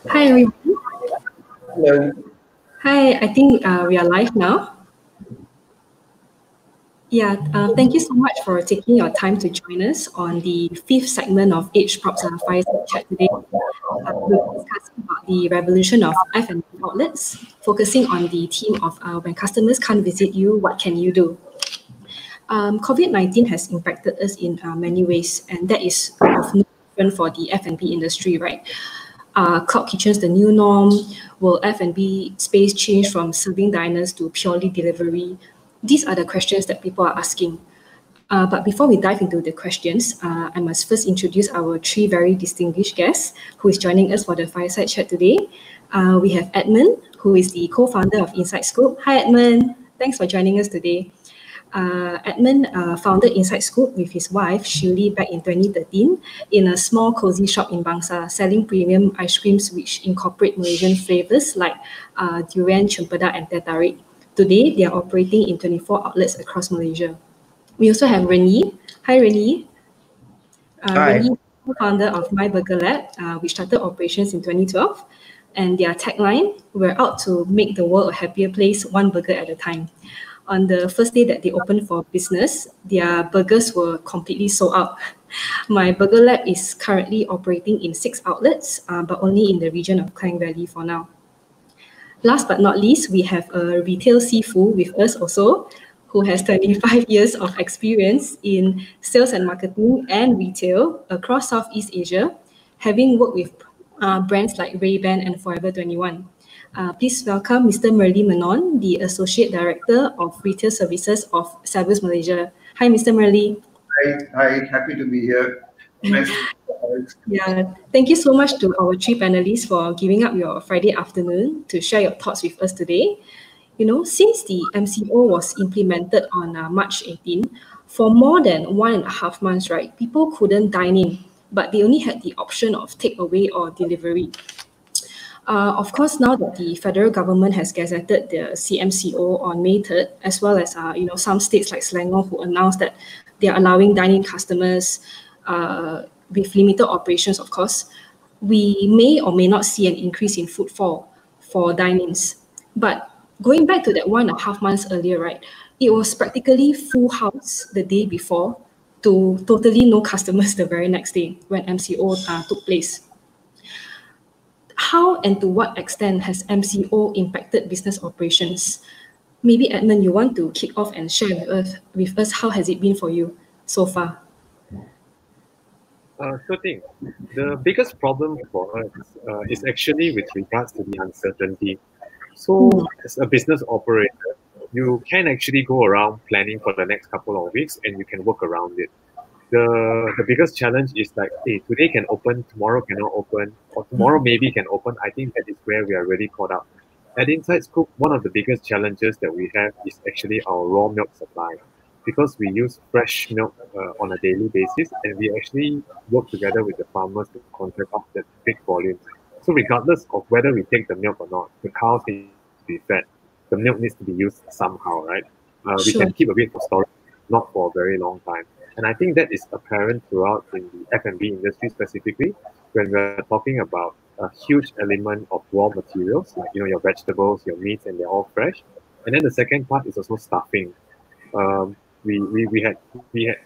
Hi, everyone. Hello. Hi, I think we are live now. Yeah, thank you so much for taking your time to join us on the fifth segment of Age Props Fireside Chat today. We'll be discussing about the revolution of F&B outlets, focusing on the theme of when customers can't visit you, what can you do? COVID-19 has impacted us in many ways, and that is of no different for the F&B industry, right? Cloud kitchens the new norm? Will F&B space change from serving diners to purely delivery? These are the questions that people are asking. But before we dive into the questions, I must first introduce our three very distinguished guests who is joining us for the fireside chat today. We have Edmund, who is the co-founder of Inside Scoop. Hi, Edmund. Thanks for joining us today. Edmund founded Inside Scoop with his wife, Shirley, back in 2013 in a small cozy shop in Bangsa, selling premium ice creams which incorporate Malaysian flavors like durian, cempedak, and teh tarik. Today, they are operating in 24 outlets across Malaysia. We also have Renyi. Hi, Renyi. Hi. Renyi, co-founder of My Burger Lab, which started operations in 2012. And their tagline, we're out to make the world a happier place, one burger at a time. On the first day that they opened for business, their burgers were completely sold out. My Burger Lab is currently operating in 6 outlets, but only in the region of Klang Valley for now. Last but not least, we have a retail Sifu with us also, who has 25 years of experience in sales and marketing and retail across Southeast Asia, having worked with brands like Ray-Ban and Forever 21. Please welcome Mr. Merli Menon, the Associate Director of Retail Services of Sabus Malaysia. Hi, Mr. Merli. Hi, happy to be here. Nice. Yeah, thank you so much to our three panelists for giving up your Friday afternoon to share your thoughts with us today. You know, since the MCO was implemented on March 18, for more than 1.5 months, right, people couldn't dine in, but they only had the option of takeaway or delivery. Of course, now that the federal government has gazetted the CMCO on May 3rd, as well as some states like Selangor who announced that they are allowing dining customers with limited operations, of course, we may or may not see an increase in footfall for dine-ins. But going back to that 1.5 months earlier, right, it was practically full house the day before to totally no customers the very next day when MCO took place. How and to what extent has MCO impacted business operations? Maybe Edmund, you want to kick off and share with us how has it been for you so far? Sure thing. The biggest problem for us is actually with regards to the uncertainty. So as a business operator, you can actually go around planning for the next couple of weeks and you can work around it. The biggest challenge is like, hey, today can open, tomorrow cannot open, or tomorrow maybe can open. I think that is where we are really caught up. At Inside Scoop, one of the biggest challenges that we have is actually our raw milk supply, because we use fresh milk on a daily basis, and we actually work together with the farmers to contract out that big volume. So regardless of whether we take the milk or not, the cows need to be fed. The milk needs to be used somehow, right? We Sure. can keep a bit for storage, not for a very long time. And I think that is apparent throughout in the F&B industry specifically, when we're talking about a huge element of raw materials, like your vegetables, your meats, and they're all fresh. And then the second part is also staffing. We had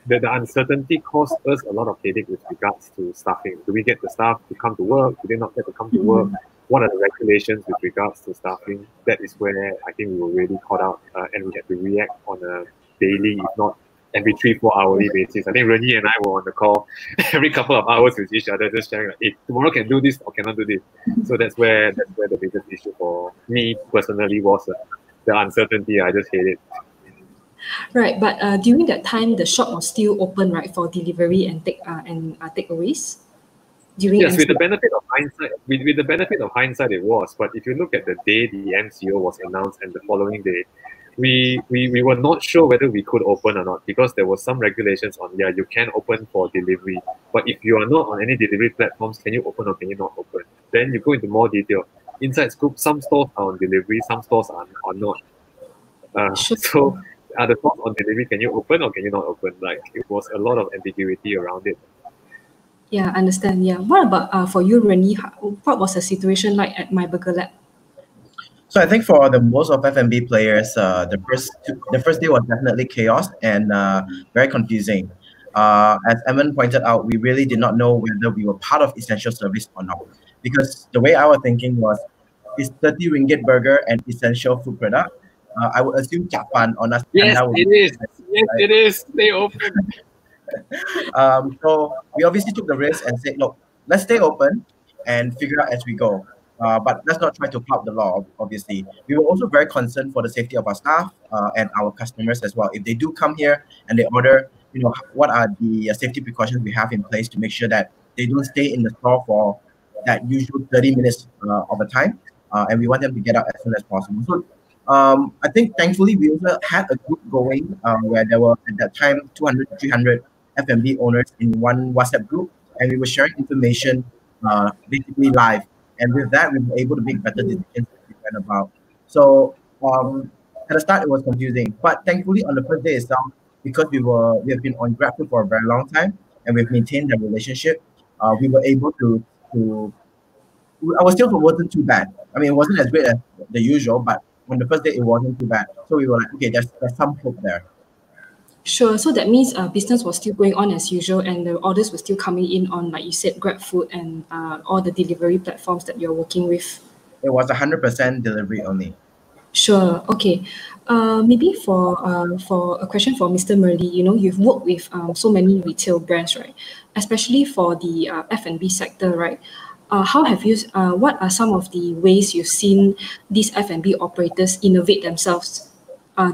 the uncertainty caused us a lot of headache with regards to staffing. Do we get the staff to come to work? Do they not get to come to work? What are the regulations with regards to staffing? That is where I think we were really caught out, and we had to react on a daily, if not every 3-4 hourly basis. I think Renyi and I were on the call every couple of hours with each other, just sharing like, hey, tomorrow can do this or cannot do this. So that's where the biggest issue for me personally was the uncertainty. I just hate it. Right, but during that time, the shop was still open, right, for delivery and takeaways. Yes, with the benefit of hindsight, it was. But if you look at the day the MCO was announced and the following day, we were not sure whether we could open or not, because there was some regulations on, you can open for delivery, but if you are not on any delivery platforms, can you open or can you not open? Then you go into more detail. Inside Scoop, some stores are on delivery, some stores are not. Sure. So are the stores on delivery, can you open or can you not open? Like, it was a lot of ambiguity around it. Yeah, I understand. Yeah. What about for you, Renee? What was the situation like at My Burger Lab? So I think for the most of F&B players, the first day was definitely chaos and very confusing. As Evan pointed out, we really did not know whether we were part of essential service or not, because the way I was thinking was, is 30 ringgit burger an essential food product? I would assume Japan or Yes, Nasi would it be, is. Yes, right? it is. They open. So we obviously took the risk and said, look, let's stay open and figure out as we go. But let's not try to flout the law, obviously. We were also very concerned for the safety of our staff and our customers as well. If they do come here and they order, what are the safety precautions we have in place to make sure that they don't stay in the store for that usual 30 minutes of a time. And we want them to get out as soon as possible. So I think thankfully we also had a group going where there were at that time 200 to 300 F&B owners in one WhatsApp group, and we were sharing information basically live. And with that, we were able to make better decisions as we went about. So at the start, it was confusing, but thankfully on the first day itself, because we have been on GrabFood for a very long time, and we've maintained the relationship, we were able to. Our sales wasn't too bad. I mean, it wasn't as great as the usual, but on the first day, it wasn't too bad. So we were like, okay, there's some hope there. Sure. So that means business was still going on as usual, and the orders were still coming in on, like you said, GrabFood and all the delivery platforms that you're working with. It was 100% delivery only. Sure. Okay. Maybe for a question for Mr. Murli, you've worked with so many retail brands, right? Especially for the F&B sector, right? How have you? What are some of the ways you've seen these F&B operators innovate themselves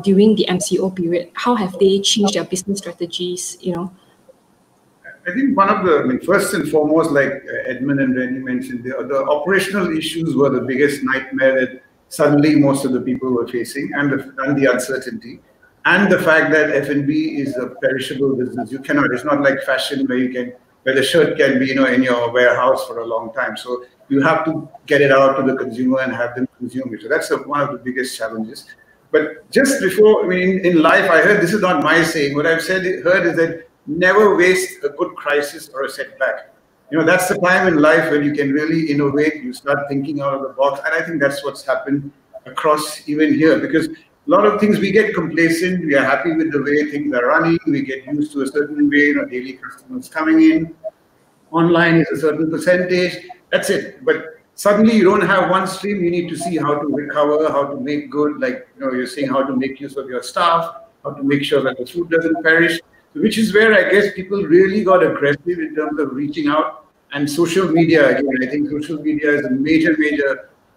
during the MCO period? How have they changed their business strategies? I think first and foremost, like Edmund and Rennie mentioned, the operational issues were the biggest nightmare that suddenly most of the people were facing, and the uncertainty, and the fact that F&B is a perishable business. You cannot. It's not like fashion where the shirt can be, in your warehouse for a long time. So you have to get it out to the consumer and have them consume it. So that's one of the biggest challenges. But just before, in life, I heard, this is not my saying, what I've heard is that never waste a good crisis or a setback. That's the time in life when you can really innovate, you start thinking out of the box. And I think that's what's happened across even here, because a lot of things we get complacent, we are happy with the way things are running, we get used to a certain way, daily customers coming in, online is a certain percentage, that's it. But suddenly you don't have one stream, you need to see how to recover, how to make good, like you're saying, how to make use of your staff, how to make sure that the food doesn't perish, which is where I guess people really got aggressive in terms of reaching out. And social media, again, I think social media is a major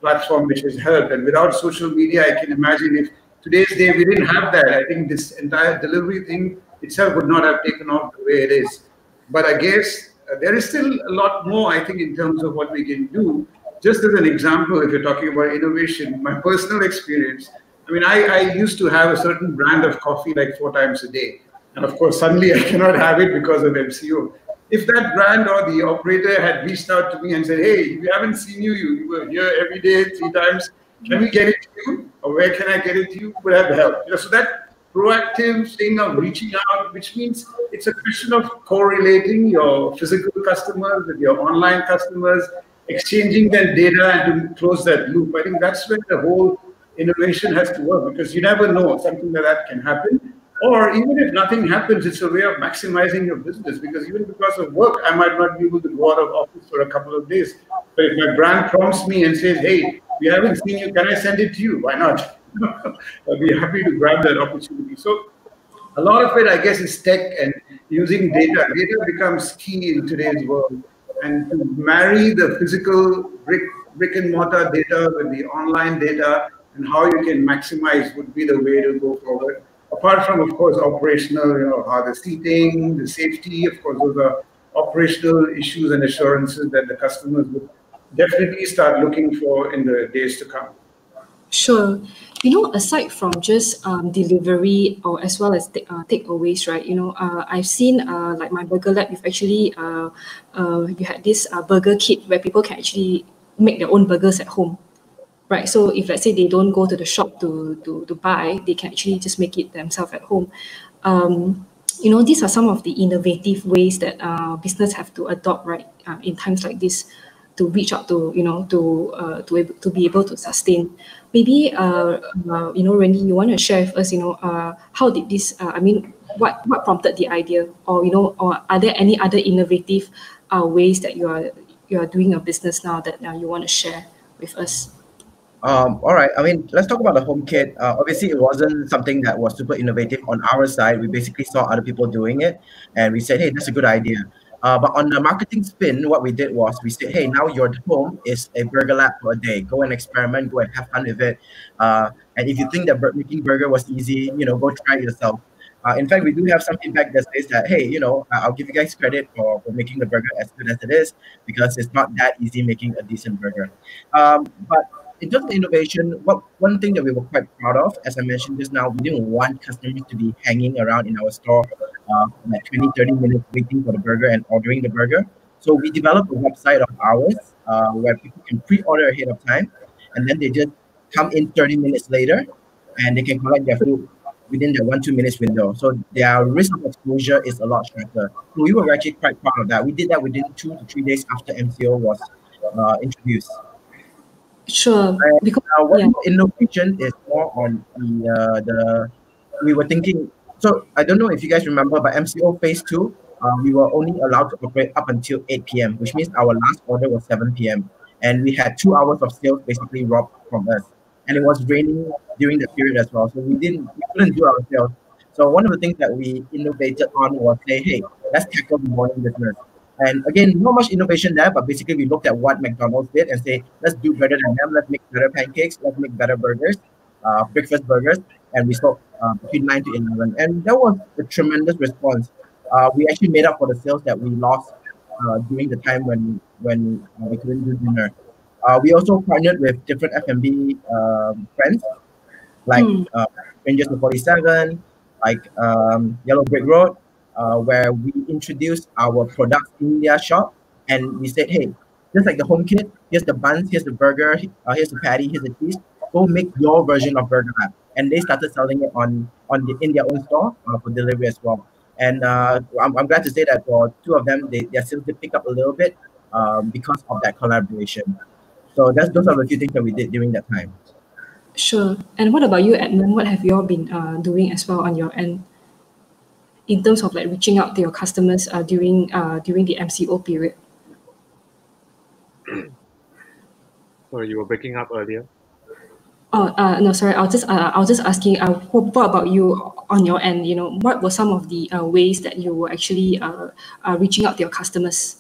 platform which has helped. And without social media, I can imagine if today's day we didn't have that, I think this entire delivery thing itself would not have taken off the way it is. But I guess there is still a lot more, I think, in terms of what we can do. Just as an example, if you're talking about innovation, my personal experience, I used to have a certain brand of coffee like 4 times a day. And of course, suddenly I cannot have it because of MCO. If that brand or the operator had reached out to me and said, hey, we haven't seen you, you were here every day 3 times, can we get it to you? Or where can I get it to you? Would have helped. So that proactive thing of reaching out, which means it's a question of correlating your physical customers with your online customers, exchanging that data and to close that loop. I think that's where the whole innovation has to work, because you never know something like that can happen. Or even if nothing happens, it's a way of maximizing your business, because even because of work, I might not be able to go out of office for a couple of days. But if my brand prompts me and says, hey, we haven't seen you, can I send it to you? Why not? I'll be happy to grab that opportunity. So a lot of it, I guess, is tech and using data. Data becomes key in today's world. And to marry the physical brick and mortar data with the online data and how you can maximize would be the way to go forward. Apart from, of course, operational, how the seating, the safety, of course, those are operational issues and assurances that the customers would definitely start looking for in the days to come. Sure. Aside from just delivery or as well as takeaways, right? I've seen like My Burger Lab, you've actually you had this burger kit where people can actually make their own burgers at home. Right, so if let's say they don't go to the shop to buy, they can actually just make it themselves at home. these are some of the innovative ways that business have to adopt, right, in times like this, to reach out to, to be able to sustain. Maybe, Randy, you want to share with us, how did this, what prompted the idea, or, or are there any other innovative ways that you are doing your business now that you want to share with us? All right. I mean, let's talk about the home kit. Obviously, it wasn't something that was super innovative on our side. We basically saw other people doing it, and we said, "Hey, that's a good idea." But on the marketing spin, what we did was we said, "Hey, now your home is a burger lab for a day. Go and experiment. Go and have fun with it. And if you think that making burger was easy, go try it yourself." In fact, we do have some feedback that says that, "Hey, I'll give you guys credit for making the burger as good as it is because it's not that easy making a decent burger." But in terms of innovation, one thing that we were quite proud of, as I mentioned just now, we didn't want customers to be hanging around in our store for like 20, 30 minutes waiting for the burger and ordering the burger. So we developed a website of ours where people can pre-order ahead of time, and then they just come in 30 minutes later, and they can collect their food within the 1-2 minutes window. So their risk of exposure is a lot shorter. So we were actually quite proud of that. We did that within 2 to 3 days after MCO was introduced. Sure, because One more innovation is more on the we were thinking. So I don't know if you guys remember, but MCO phase 2, we were only allowed to operate up until 8 p.m., which means our last order was 7 p.m. And we had 2 hours of sales basically robbed from us. And it was raining during that period as well. So we couldn't do our sales. So one of the things that we innovated on was say, hey, let's tackle the morning business. And again, not much innovation there, but basically we looked at what McDonald's did and say, let's do better than them. Let's make better pancakes. Let's make better burgers, breakfast burgers. And we sold between 9 to 11. And that was a tremendous response. We actually made up for the sales that we lost during the time when we couldn't do dinner. We also partnered with different F&B friends, like Rangers to 47, like Yellow Brick Road, where we introduced our products in their shop, and we said, hey, just like the home kit, here's the buns, here's the burger, here's the patty, here's the cheese. Go make your version of Burger Lab. And they started selling it in their own store for delivery as well. And I'm glad to say that for 2 of them, their sales did pick up a little bit because of that collaboration. So those are the few things that we did during that time. Sure. And what about you, Edmund? What have you all been doing as well on your end in terms of like reaching out to your customers during the MCO period? Sorry, you were breaking up earlier. Oh, no, sorry. I was just asking. What about you on your end? What were some of the ways that you were actually reaching out to your customers?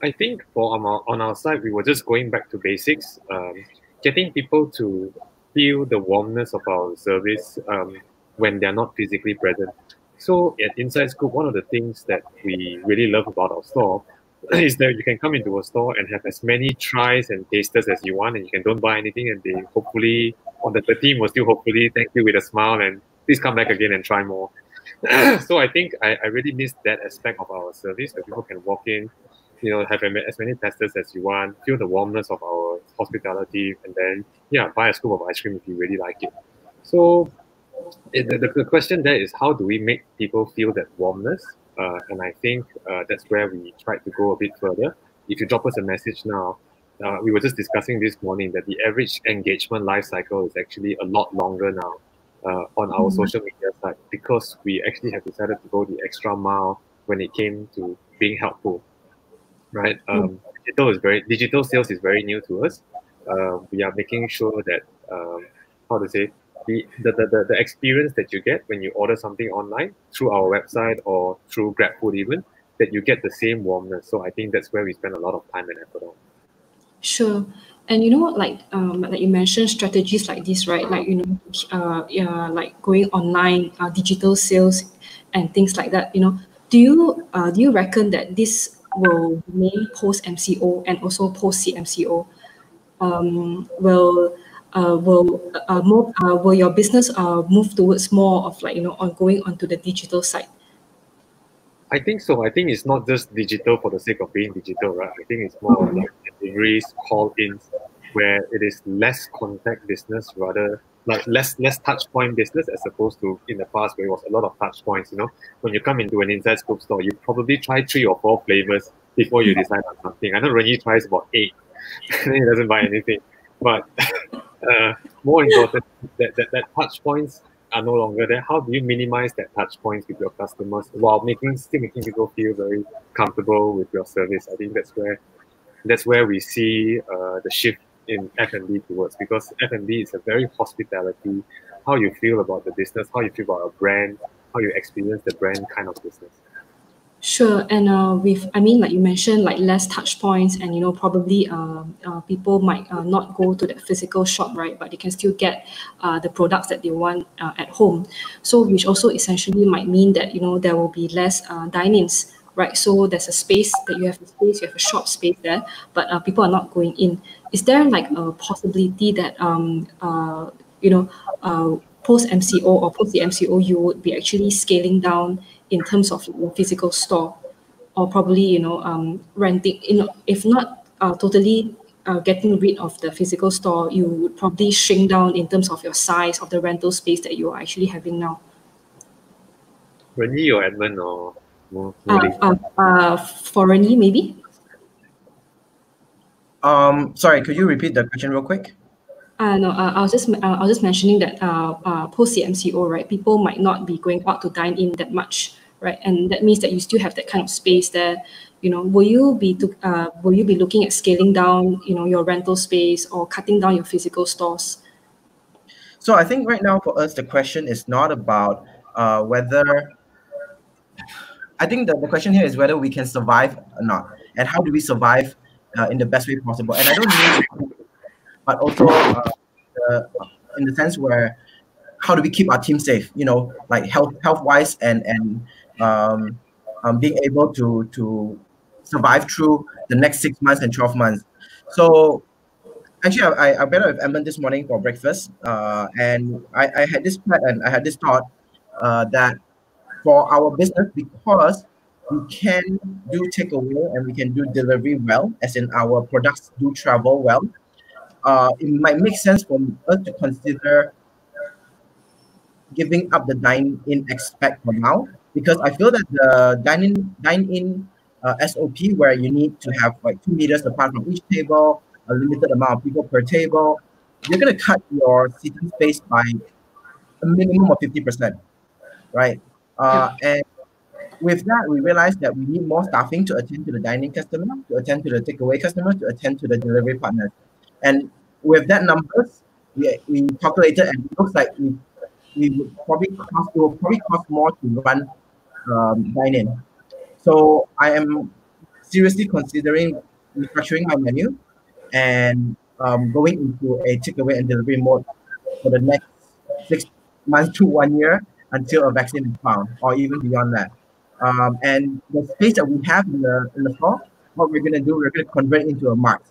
I think on our side, we were just going back to basics, getting people to feel the warmness of our service when they're not physically present. So at Inside Scoop, one of the things that we really love about our store is that you can come into a store and have as many tries and tasters as you want, and you can don't buy anything, and they hopefully, the team will still hopefully thank you with a smile and please come back again and try more. So I think I really miss that aspect of our service, where people can walk in, have as many testers as you want, feel the warmness of our hospitality, and then, buy a scoop of ice cream if you really like it. So the question there is, how do we make people feel that warmness? And I think that's where we tried to go a bit further. If you drop us a message now, we were just discussing this morning that the average engagement life cycle is actually a lot longer now on our social media side, because we actually have decided to go the extra mile when it came to being helpful. Right, digital sales is very new to us. We are making sure that the experience that you get when you order something online through our website or through GrabFood even, that you get the same warmness. So I think that's where we spend a lot of time and effort on. Sure. And like you mentioned, strategies like this, right? Like like going online, digital sales, and things like that. Do you reckon that this will remain post MCO and also post CMCO? Will your business move towards more of like on going onto the digital side? I think so. I think it's not just digital for the sake of being digital, right? I think it's more like deliveries, call-ins, where it is less contact business, rather like less touch point business as opposed to in the past where it was a lot of touch points. When you come into an inside scoop store, you probably try 3 or 4 flavors before you decide on something. I know Renyi tries about 8, and then he doesn't buy anything. But more important, that touch points are no longer there. How do you minimize that touch points with your customers while still making people feel very comfortable with your service? I think that's where we see the shift in F&B towards, because F&B is a very hospitality, how you feel about the business, how you feel about a brand, how you experience the brand kind of business. Sure, and like you mentioned, like less touch points, and probably people might not go to the physical shop, right? But they can still get the products that they want at home. So, which also essentially might mean that there will be less dine-ins, right? So there's a space that you have a shop space there, but people are not going in. Is there like a possibility that post MCO or post the MCO, you would be actually scaling down in terms of your physical store, or probably renting? If not totally getting rid of the physical store, you would probably shrink down in terms of your size of the rental space that you are actually having now. Renyi or Edmund or for Renyi, maybe. Sorry, could you repeat the question real quick? No, I was just mentioning that post the MCO, right, people might not be going out to dine in that much, right, and that means that you still have that kind of space there. Will you be looking at scaling down, your rental space, or cutting down your physical stores? So I think right now for us, the question is not about whether. I think the question here is whether we can survive or not, and how do we survive in the best way possible. And I don't mean, but also in the sense where how do we keep our team safe? Like health wise, and being able to survive through the next 6 months and 12 months. So actually, I met with Edmund this morning for breakfast, and I had this plan and I had this thought that for our business, because we can do takeaway and we can do delivery well, as in our products do travel well, it might make sense for us to consider giving up the dine-in aspect for now, because I feel that the dine-in SOP, where you need to have like 2 meters apart from each table, a limited amount of people per table, you're going to cut your seating space by a minimum of 50%, right? And with that, we realized that we need more staffing to attend to the dining customer, to attend to the takeaway customers, to attend to the delivery partners. And with that numbers, we calculated, and it looks like it will probably cost more to run dine-in. So I am seriously considering restructuring my menu and going into a takeaway and delivery mode for the next 6 months to 1 year until a vaccine is found, or even beyond that. And the space that we have in the store, what we're going to do, we're going to convert it into a mart.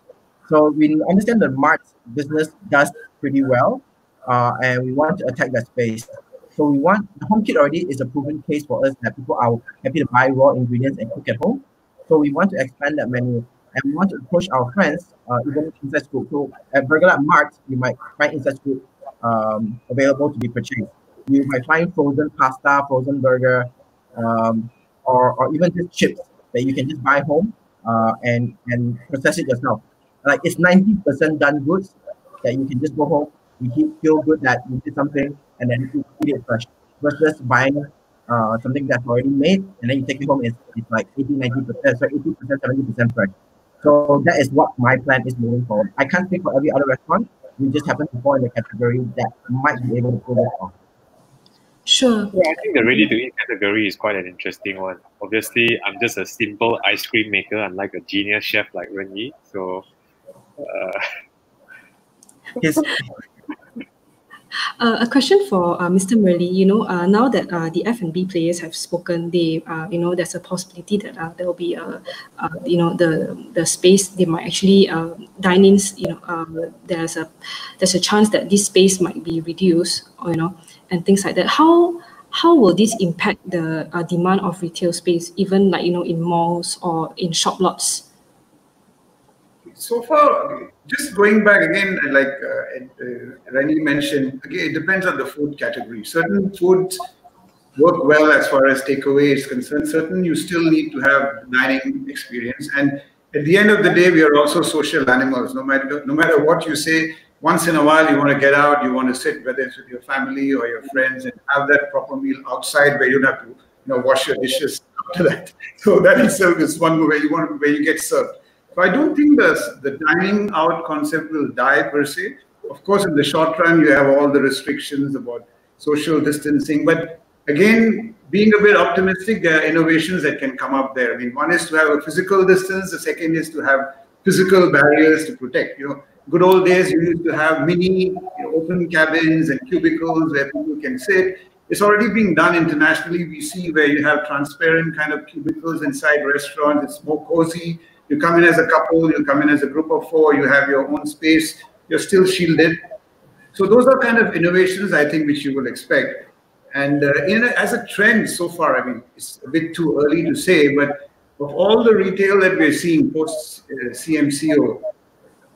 So we understand the mart business does pretty well, and we want to attack that space. So the home kit already is a proven case for us that people are happy to buy raw ingredients and cook at home. So we want to expand that menu, and we want to approach our friends, even inside scoop. So at Burger Lab Mart, you might find inside scoop available to be purchased. You might find frozen pasta, frozen burger, or even just chips that you can just buy home and process it yourself. Like it's 90% done goods that you can just go home, you feel good that you did something, and then you eat it fresh. Versus buying something that's already made and then you take it home, it's like 80%, 70% fresh. So that is what my plan is moving forward. I can't speak for every other restaurant. We just happen to fall in the category that might be able to pull this off. Sure. Yeah, I think the ready-to-eat category is quite an interesting one. Obviously, I'm just a simple ice cream maker, unlike a genius chef like Renyi. So, a question for Mr. Murli. Now that the F&B players have spoken, there's a possibility that there will be the space they might actually dine-ins. There's a chance that this space might be reduced, and things like that. How will this impact the demand of retail space, even in malls or in shop lots? so far, just going back again, like Rani mentioned, again, it depends on the food category. Certain foods work well as far as takeaway is concerned. Certain you still need to have dining experience. And at the end of the day, we are also social animals. No matter what you say, once in a while you want to get out, you want to sit, whether it's with your family or your friends, and have that proper meal outside where you don't have to, wash your dishes after that. So that itself is one where you get served. So I don't think the dining out concept will die per se. Of course, in the short run, you have all the restrictions about social distancing, but again, being a bit optimistic, there are innovations that can come up there. I mean, one is to have a physical distance. The second is to have physical barriers to protect. Good old days, you used to have mini open cabins and cubicles where people can sit. It's already being done internationally. We see where you have transparent kind of cubicles inside restaurants. It's more cozy. You come in as a couple, you come in as a group of 4, you have your own space. You're still shielded. So those are kind of innovations, I think, which you will expect. And as a trend so far, I mean, it's a bit too early to say, but of all the retail that we're seeing post CMCO,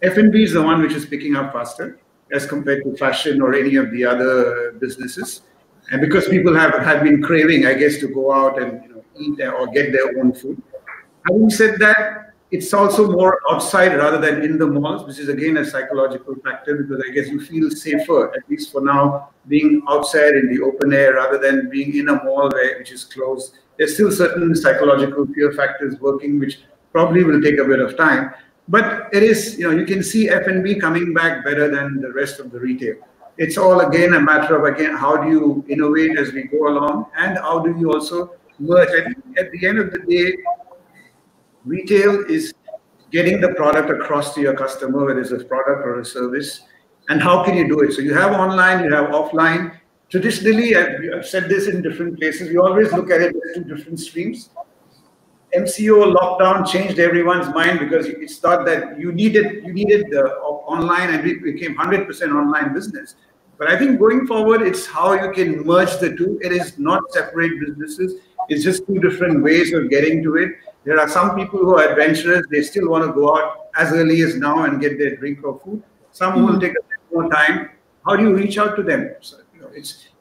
F&B is the one which is picking up faster as compared to fashion or any of the other businesses. And because people have been craving, I guess, to go out and eat or get their own food. Having said that, it's also more outside rather than in the malls, which is again a psychological factor, because I guess you feel safer, at least for now, being outside in the open air rather than being in a mall which is closed. There's still certain psychological fear factors working, which probably will take a bit of time. But it is, you can see F&B coming back better than the rest of the retail. It's all, again, a matter of, how do you innovate as we go along, and how do you also merge? I think at the end of the day, retail is getting the product across to your customer, whether it's a product or a service, and how can you do it? So you have online, you have offline. Traditionally, I've said this in different places, we always look at it as 2 different streams. MCO lockdown changed everyone's mind because it's thought that you needed the online, and it became 100% online business. But I think going forward, it's how you can merge the two. It is not separate businesses. It's just 2 different ways of getting to it. There are some people who are adventurous. They still want to go out as early as now and get their drink or food. Some will take a bit more time. How do you reach out to them? So,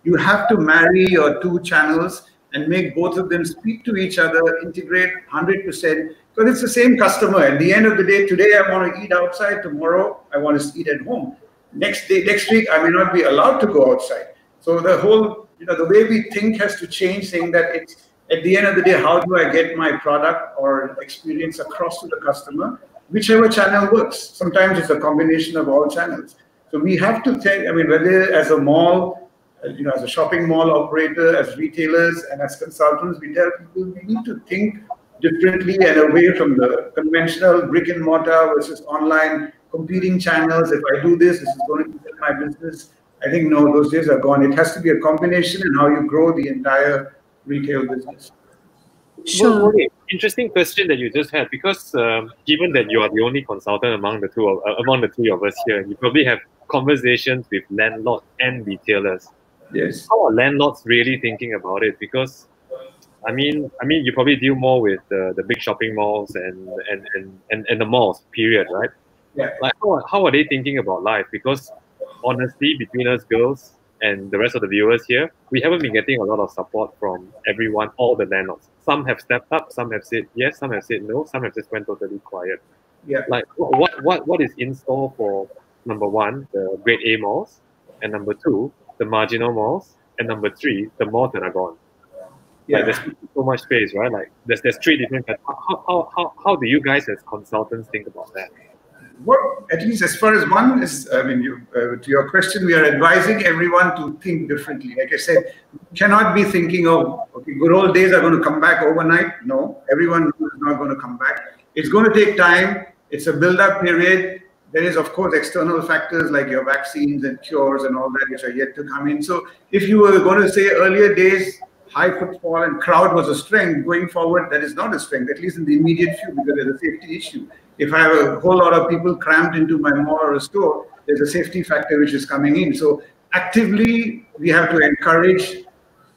you have to marry your 2 channels and make both of them speak to each other, integrate 100%, because it's the same customer. At the end of the day, today I want to eat outside. Tomorrow I want to eat at home. Next week I may not be allowed to go outside. So the whole, the way we think has to change, saying that it's, at the end of the day, how do I get my product or experience across to the customer? Whichever channel works. Sometimes it's a combination of all channels. So we have to think, whether as a mall, as a shopping mall operator, as retailers, and as consultants, we tell people we need to think differently and away from the conventional brick and mortar versus online competing channels. If I do this, this is going to be my business. I think, no, those days are gone. It has to be a combination in how you grow the entire retail business. Sure. Well, interesting question that you just had, because given that you are the only consultant among the 3 of us here, you probably have conversations with landlords and retailers. Yes. How are landlords really thinking about it? Because you probably deal more with the big shopping malls and the malls, period, right? Yeah. Like how are they thinking about life? Because honestly, between us girls and the rest of the viewers here, we haven't been getting a lot of support from everyone, all the landlords. Some have stepped up, some have said yes, some have said no, some have just went totally quiet. Yeah. Like what is in store for, number 1, the grade A malls, and number 2, the marginal malls, and number 3, the malls that are gone? Yeah. Like there's so much space, right? Like there's 3 different. How do you guys as consultants think about that? Well, at least as far as one is, to your question, we are advising everyone to think differently. Like I said, you cannot be thinking of, okay, good old days are going to come back overnight. No, everyone is not going to come back. It's going to take time. It's a build-up period. There is, of course, external factors like your vaccines and cures and all that, which are yet to come in. So if you were going to say earlier days, high footfall and crowd was a strength, going forward, that is not a strength, at least in the immediate future, because there's a safety issue. If I have a whole lot of people cramped into my mall or a store, there's a safety factor which is coming in. So actively, we have to encourage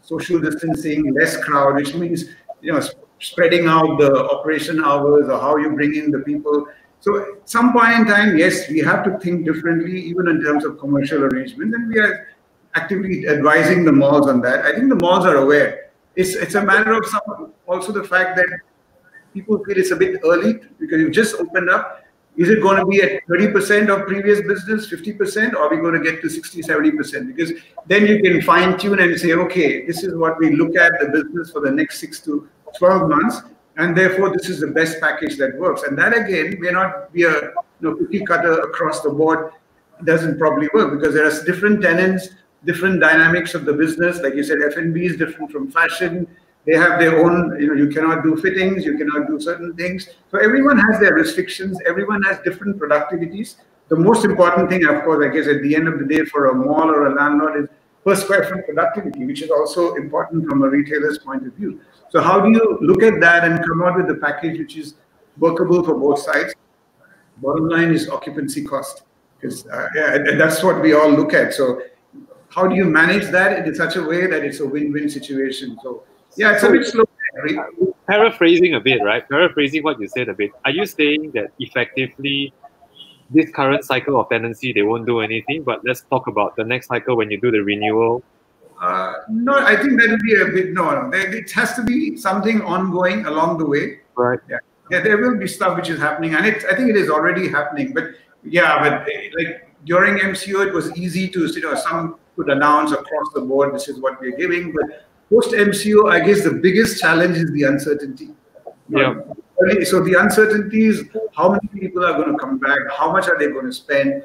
social distancing, less crowd, which means, spreading out the operation hours or how you bring in the people. So at some point in time, yes, we have to think differently, even in terms of commercial arrangements, and we are actively advising the malls on that. I think the malls are aware. It's a matter of also the fact that people feel it's a bit early because you've just opened up. Is it going to be at 30% of previous business, 50%, or are we going to get to 60, 70%? Because then you can fine tune and say, okay, this is what we look at the business for the next 6 to 12 months. And therefore, this is the best package that works. And that, again, may not be a cookie cutter across the board. It doesn't probably work because there are different tenants, different dynamics of the business. Like you said, F&B is different from fashion. They have their own, you cannot do fittings, you cannot do certain things. So everyone has their restrictions. Everyone has different productivities. The most important thing, of course, I guess, at the end of the day for a mall or a landlord is per square foot productivity, which is also important from a retailer's point of view. So how do you look at that and come out with a package which is workable for both sides? Bottom line is occupancy cost, because that's what we all look at. So how do you manage that in such a way that it's a win-win situation? So yeah, it's a bit slow. Paraphrasing a bit, right? Paraphrasing what you said a bit. Are you saying that effectively this current cycle of tenancy, they won't do anything, but let's talk about the next cycle when you do the renewal? No, I think that would be a bit, no. It has to be something ongoing along the way. Right. Yeah, there will be stuff which is happening, and I think it is already happening. But yeah, like during MCO, it was easy to, some could announce across the board, this is what we're giving. But post MCO, I guess the biggest challenge is the uncertainty. Yeah. So the uncertainty is how many people are going to come back, how much are they going to spend,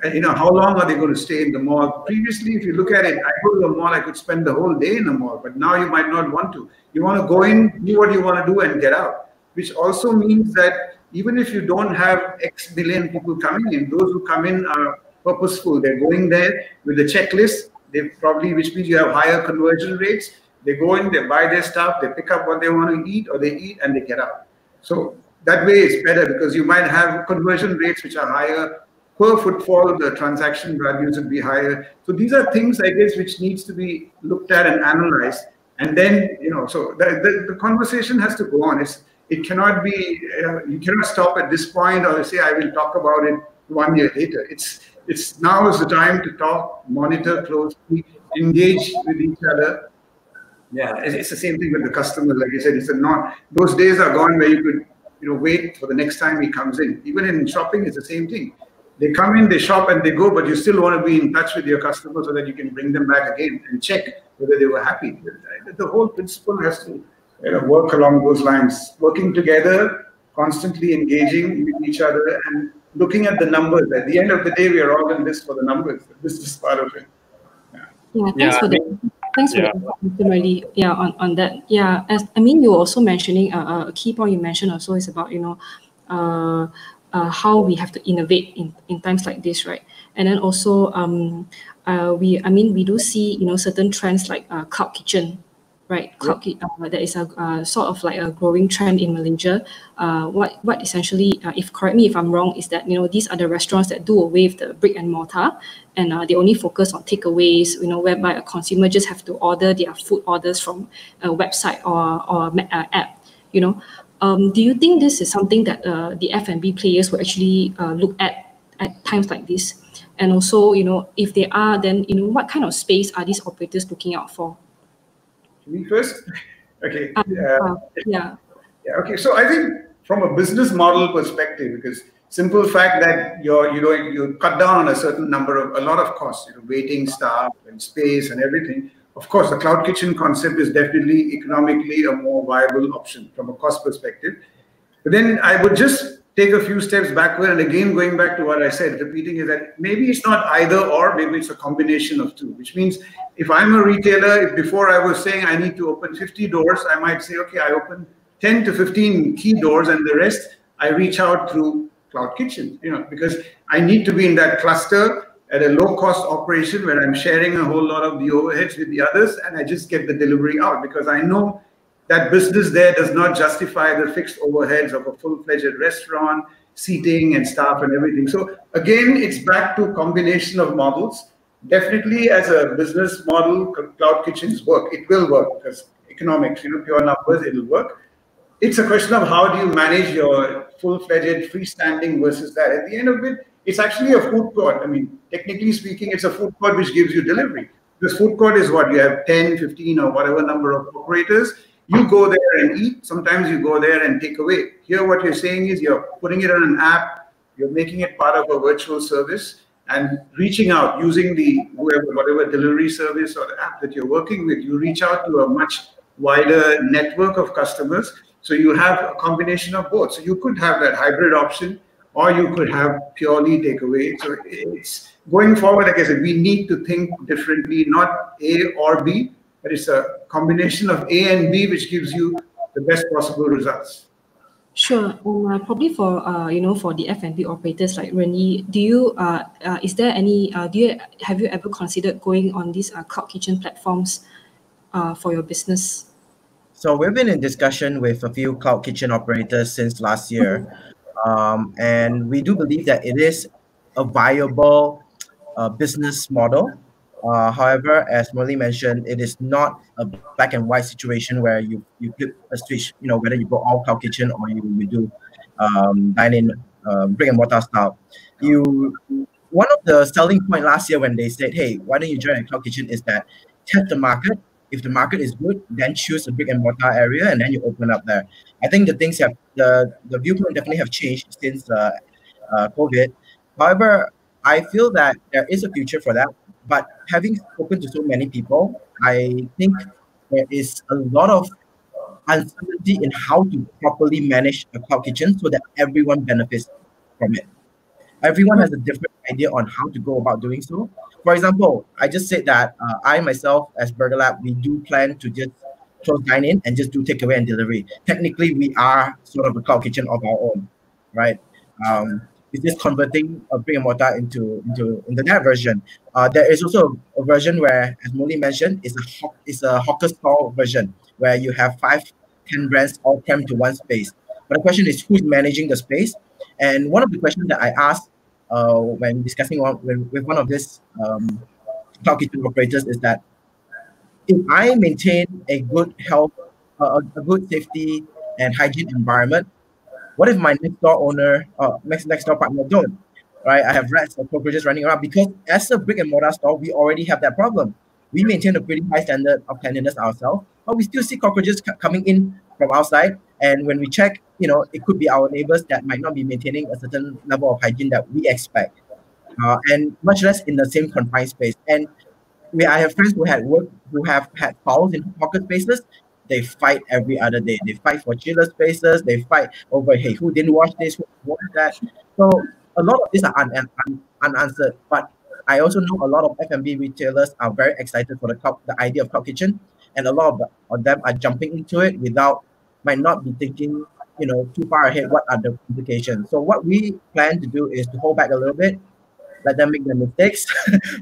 and how long are they going to stay in the mall. Previously, if you look at it, I go to a mall, I could spend the whole day in a mall, but now you might not want to. You want to go in, do what you want to do, and get out. Which also means that even if you don't have X million people coming in, those who come in are purposeful. They're going there with a checklist. Which means you have higher conversion rates. They go in, they buy their stuff, they pick up what they want to eat, or they eat and they get out. So that way it's better because you might have conversion rates which are higher. Per footfall, the transaction values would be higher. So these are things, I guess, which needs to be looked at and analyzed. And then, so the conversation has to go on. It cannot be, you cannot stop at this point or say, I will talk about it 1 year later. It's now is the time to talk, monitor closely, engage with each other. Yeah, it's the same thing with the customer. Like I said, those days are gone where you could, wait for the next time he comes in. Even in shopping, it's the same thing. They come in, they shop and they go, but you still want to be in touch with your customers so that you can bring them back again and check whether they were happy. The whole principle has to work along those lines, working together, constantly engaging with each other and looking at the numbers. At the end of the day, we are all in this for the numbers. This is part of it. Thanks for the information, really. Yeah, on that. Yeah, you were also mentioning a key point you mentioned also is about how we have to innovate in times like this, right? And then also we do see certain trends like cloud kitchen. Right, there is a sort of like a growing trend in Malaysia. What essentially, correct me if I'm wrong, is that these are the restaurants that do away with the brick and mortar, and they only focus on takeaways. Whereby a consumer just have to order their food orders from a website or app. Do you think this is something that the F&B players will actually look at times like this? And also, if they are, then what kind of space are these operators looking out for? Me first? Okay. Yeah. Okay. So I think from a business model perspective, because simple fact that you cut down on a lot of costs, waiting staff and space and everything. Of course, the cloud kitchen concept is definitely economically a more viable option from a cost perspective. But then I would just take a few steps backward, and again going back to what I said, repeating is that maybe it's not either or, maybe it's a combination of two, which means if I'm a retailer, if before I was saying I need to open 50 doors, I might say, okay, I open 10 to 15 key doors and the rest I reach out through cloud kitchen, because I need to be in that cluster at a low cost operation where I'm sharing a whole lot of the overheads with the others, and I just get the delivery out because I know that business there does not justify the fixed overheads of a full-fledged restaurant, seating and staff and everything. So again, it's back to combination of models. Definitely as a business model, cloud kitchens work. It will work because economics, pure numbers, it'll work. It's a question of how do you manage your full-fledged freestanding versus that. At the end of it, it's actually a food court. I mean, technically speaking, it's a food court which gives you delivery. This food court is what? You have 10, 15 or whatever number of operators. You go there and eat. Sometimes you go there and take away. Here what you're saying is you're putting it on an app, you're making it part of a virtual service and reaching out using the whatever delivery service or the app that you're working with, you reach out to a much wider network of customers. So you have a combination of both. So you could have that hybrid option, or you could have purely takeaway. So it's going forward, like I said, we need to think differently, not A or B, but it's a combination of A and B which gives you the best possible results. Sure. Probably for for the F&B operators like Renee, do you is there any have you ever considered going on these cloud kitchen platforms for your business? So we've been in discussion with a few cloud kitchen operators since last year, and we do believe that it is a viable business model. However, as Molly mentioned, it is not a black and white situation where you flip a switch, whether you go all cloud kitchen or you do dine-in brick and mortar style. One of the selling point last year when they said, hey, why don't you join a cloud kitchen, is that test the market. If the market is good, then choose a brick and mortar area and then you open up there. I think the viewpoint definitely have changed since COVID. However, I feel that there is a future for that. But having spoken to so many people, I think there is a lot of uncertainty in how to properly manage a cloud kitchen so that everyone benefits from it. Everyone has a different idea on how to go about doing so. For example, I just said that I myself, as Burger Lab, we do plan to just close dine-in and just do takeaway and delivery. Technically, we are sort of a cloud kitchen of our own, right? It's just converting a brick and mortar into that version. There is also a version where, as Molly mentioned, is a hawker stall version where you have 5-10 brands all crammed to one space. But the question is, who's managing the space? And one of the questions that I asked when discussing with one of these cloud kitchen operators is that if I maintain a good health, a good safety and hygiene environment, what if my next door owner or next door partner don't? Right? I have rats or cockroaches running around, because as a brick and mortar store, we already have that problem. We maintain a pretty high standard of cleanliness ourselves, but we still see cockroaches coming in from outside. And when we check, it could be our neighbors that might not be maintaining a certain level of hygiene that we expect, and much less in the same confined space. And I have friends who have had fouls in pocket spaces. They fight every other day. They fight for chiller spaces. They fight over, hey, who didn't wash this, who washed that. So a lot of these are unanswered. But I also know a lot of F&B retailers are very excited for the idea of cloud kitchen, and a lot of them are jumping into it might not be thinking, too far ahead. What are the implications? So what we plan to do is to hold back a little bit, let them make their mistakes,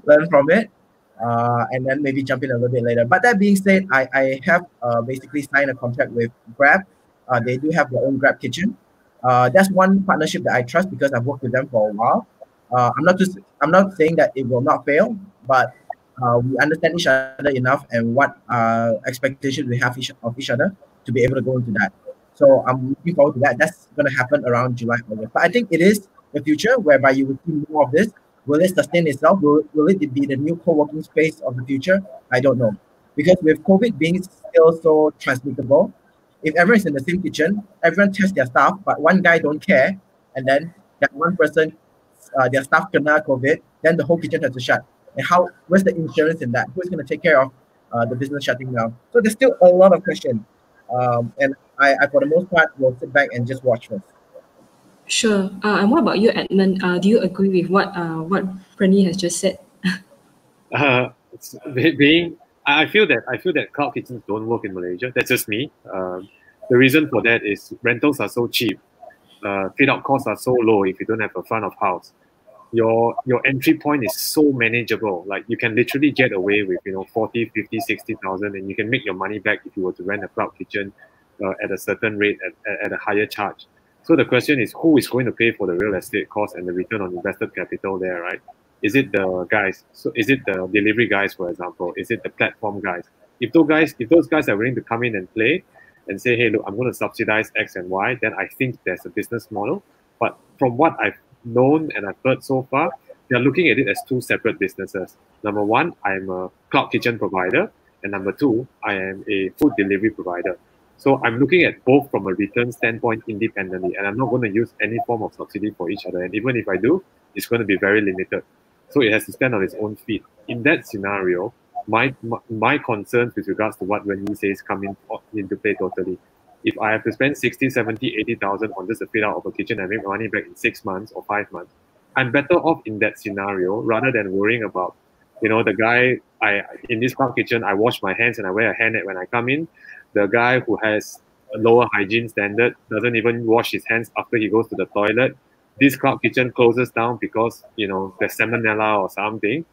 learn from it, and then maybe jump in a little bit later. But that being said, I have basically signed a contract with Grab. They do have their own Grab kitchen. That's one partnership that I trust because I've worked with them for a while. I'm not saying that it will not fail, but we understand each other enough and what expectations we have of each other to be able to go into that. So I'm looking forward to that. That's going to happen around July, August. But I think it is the future whereby you will see more of this. Will it sustain itself? Will it be the new co-working space of the future? I don't know. Because with COVID being still so transmittable, if everyone's in the same kitchen, everyone tests their staff, but one guy don't care, and then that one person, their staff kena COVID, then the whole kitchen has to shut. And where's the insurance in that? Who's going to take care of the business shutting down? So there's still a lot of questions. And I, for the most part, will sit back and just watch first. Sure. And what about you, Edmund? Do you agree with what Prani has just said? I feel that cloud kitchens don't work in Malaysia. That's just me. The reason for that is rentals are so cheap. Fit-out costs are so low if you don't have a front of house. Your entry point is so manageable. Like you can literally get away with 40, 50, 60,000, and you can make your money back if you were to rent a cloud kitchen at a certain rate at a higher charge. So the question is, who is going to pay for the real estate cost and the return on invested capital there, right? Is it the guys? So is it the delivery guys, for example? Is it the platform guys? If those guys are willing to come in and play, and say, hey, look, I'm going to subsidize X and Y, then I think there's a business model. But from what I've known and I've heard so far, they're looking at it as two separate businesses. Number one, I'm a cloud kitchen provider, and number two, I am a food delivery provider. So I'm looking at both from a return standpoint independently, and I'm not going to use any form of subsidy for each other. And even if I do, it's going to be very limited. So it has to stand on its own feet. In that scenario, my concerns with regards to what Wenyi says come into play totally. If I have to spend 60, 70, 80,000 on just a fit out of a kitchen and make money back in 6 months or 5 months, I'm better off in that scenario rather than worrying about, the guy in this cloud kitchen, I wash my hands and I wear a hairnet when I come in. The guy who has a lower hygiene standard doesn't even wash his hands after he goes to the toilet. This cloud kitchen closes down because there's salmonella or something.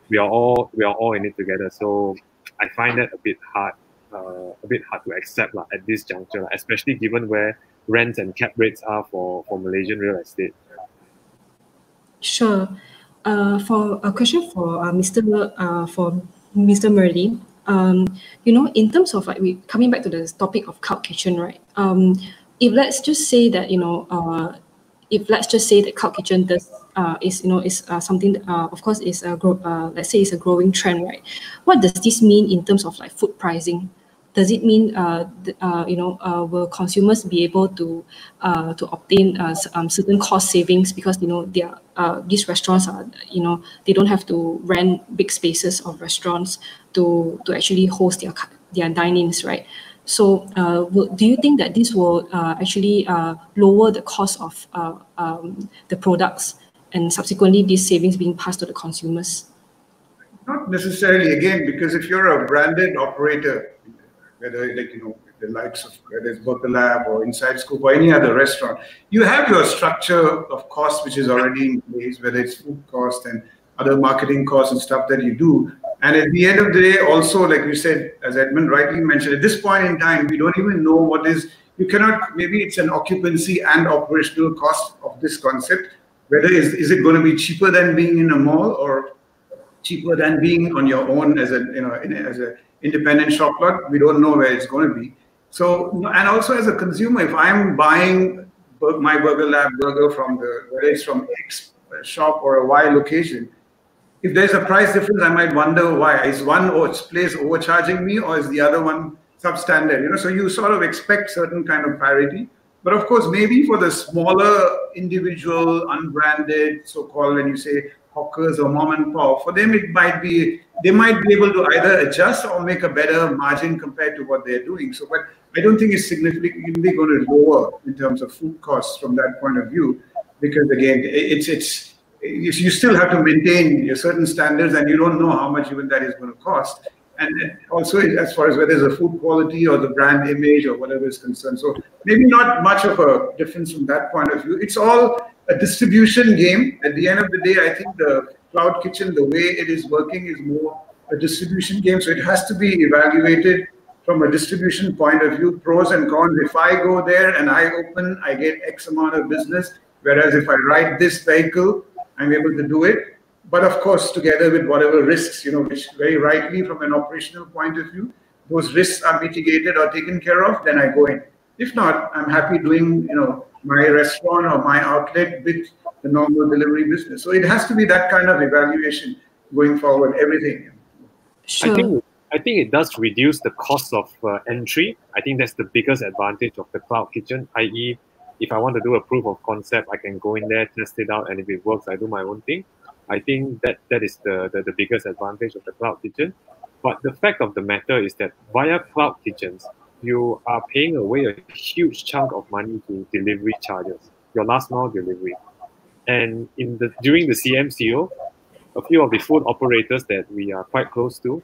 We are all in it together. So I find that a bit hard to accept at this juncture, especially given where rents and cap rates are for Malaysian real estate. Sure. For a question for Mr. Murli, in terms of coming back to the topic of cloud kitchen, right? If let's just say that cloud kitchen is something that, of course, is let's say it's a growing trend, right? What does this mean in terms of food pricing? Does it mean will consumers be able to obtain certain cost savings because these restaurants are they don't have to rent big spaces of restaurants to actually host their dine-ins, right? So do you think that this will actually lower the cost of the products and subsequently these savings being passed to the consumers? Not necessarily, again, because if you're a branded operator, whether the likes of whether it's Burger Lab or Inside Scoop or any other restaurant, you have your structure of cost which is already in place, whether it's food cost and other marketing costs and stuff that you do. And at the end of the day, also, like you said, as Edmund rightly mentioned, at this point in time, we don't even know what is, you cannot, maybe it's an occupancy and operational cost of this concept. Whether is it going to be cheaper than being in a mall or cheaper than being on your own as a independent shop lot? We don't know where it's going to be. So, and also as a consumer, if I'm buying my Burger Lab burger whether it's from X shop or a Y location, if there's a price difference, I might wonder why. Is one place overcharging me or is the other one substandard? So you sort of expect certain kind of parity. But of course, maybe for the smaller individual, unbranded, so-called, when you say hawkers or mom and pop, for them they might be able to either adjust or make a better margin compared to what they're doing. So, but I don't think it's significantly going to lower in terms of food costs from that point of view, because again, you still have to maintain your certain standards, and you don't know how much even that is going to cost. And also, as far as whether there's a food quality or the brand image or whatever is concerned. So maybe not much of a difference from that point of view. It's all a distribution game. At the end of the day, I think the cloud kitchen, the way it is working, is more a distribution game. So it has to be evaluated from a distribution point of view, pros and cons. If I go there and I open, I get X amount of business. Whereas if I ride this vehicle, I'm able to do it. But of course, together with whatever risks, which very rightly from an operational point of view, those risks are mitigated or taken care of, then I go in. If not, I'm happy doing, my restaurant or my outlet with the normal delivery business. So it has to be that kind of evaluation going forward, everything. Sure. I think it does reduce the cost of entry. I think that's the biggest advantage of the cloud kitchen, i.e., if I want to do a proof of concept, I can go in there, test it out, and if it works, I do my own thing. I think that is the biggest advantage of the cloud kitchen. But the fact of the matter is that via cloud kitchens, you are paying away a huge chunk of money to delivery charges, your last mile delivery. And during the CMCO, a few of the food operators that we are quite close to,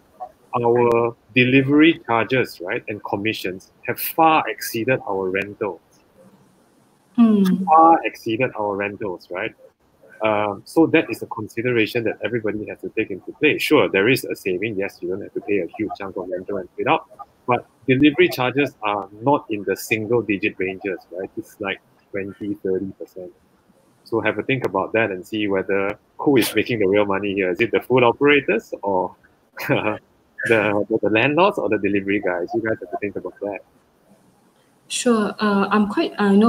our delivery charges, right, and commissions have far exceeded our rentals. Far exceeded our rentals, right? So that is a consideration that everybody has to take into play. Sure, there is a saving. Yes, you don't have to pay a huge chunk of rental and fit out, but delivery charges are not in the single-digit ranges, right? It's like 20, 30%. So have a think about that and see whether who is making the real money here. Is it the food operators or the landlords or the delivery guys? You guys have to think about that. Sure. I'm quite, I'm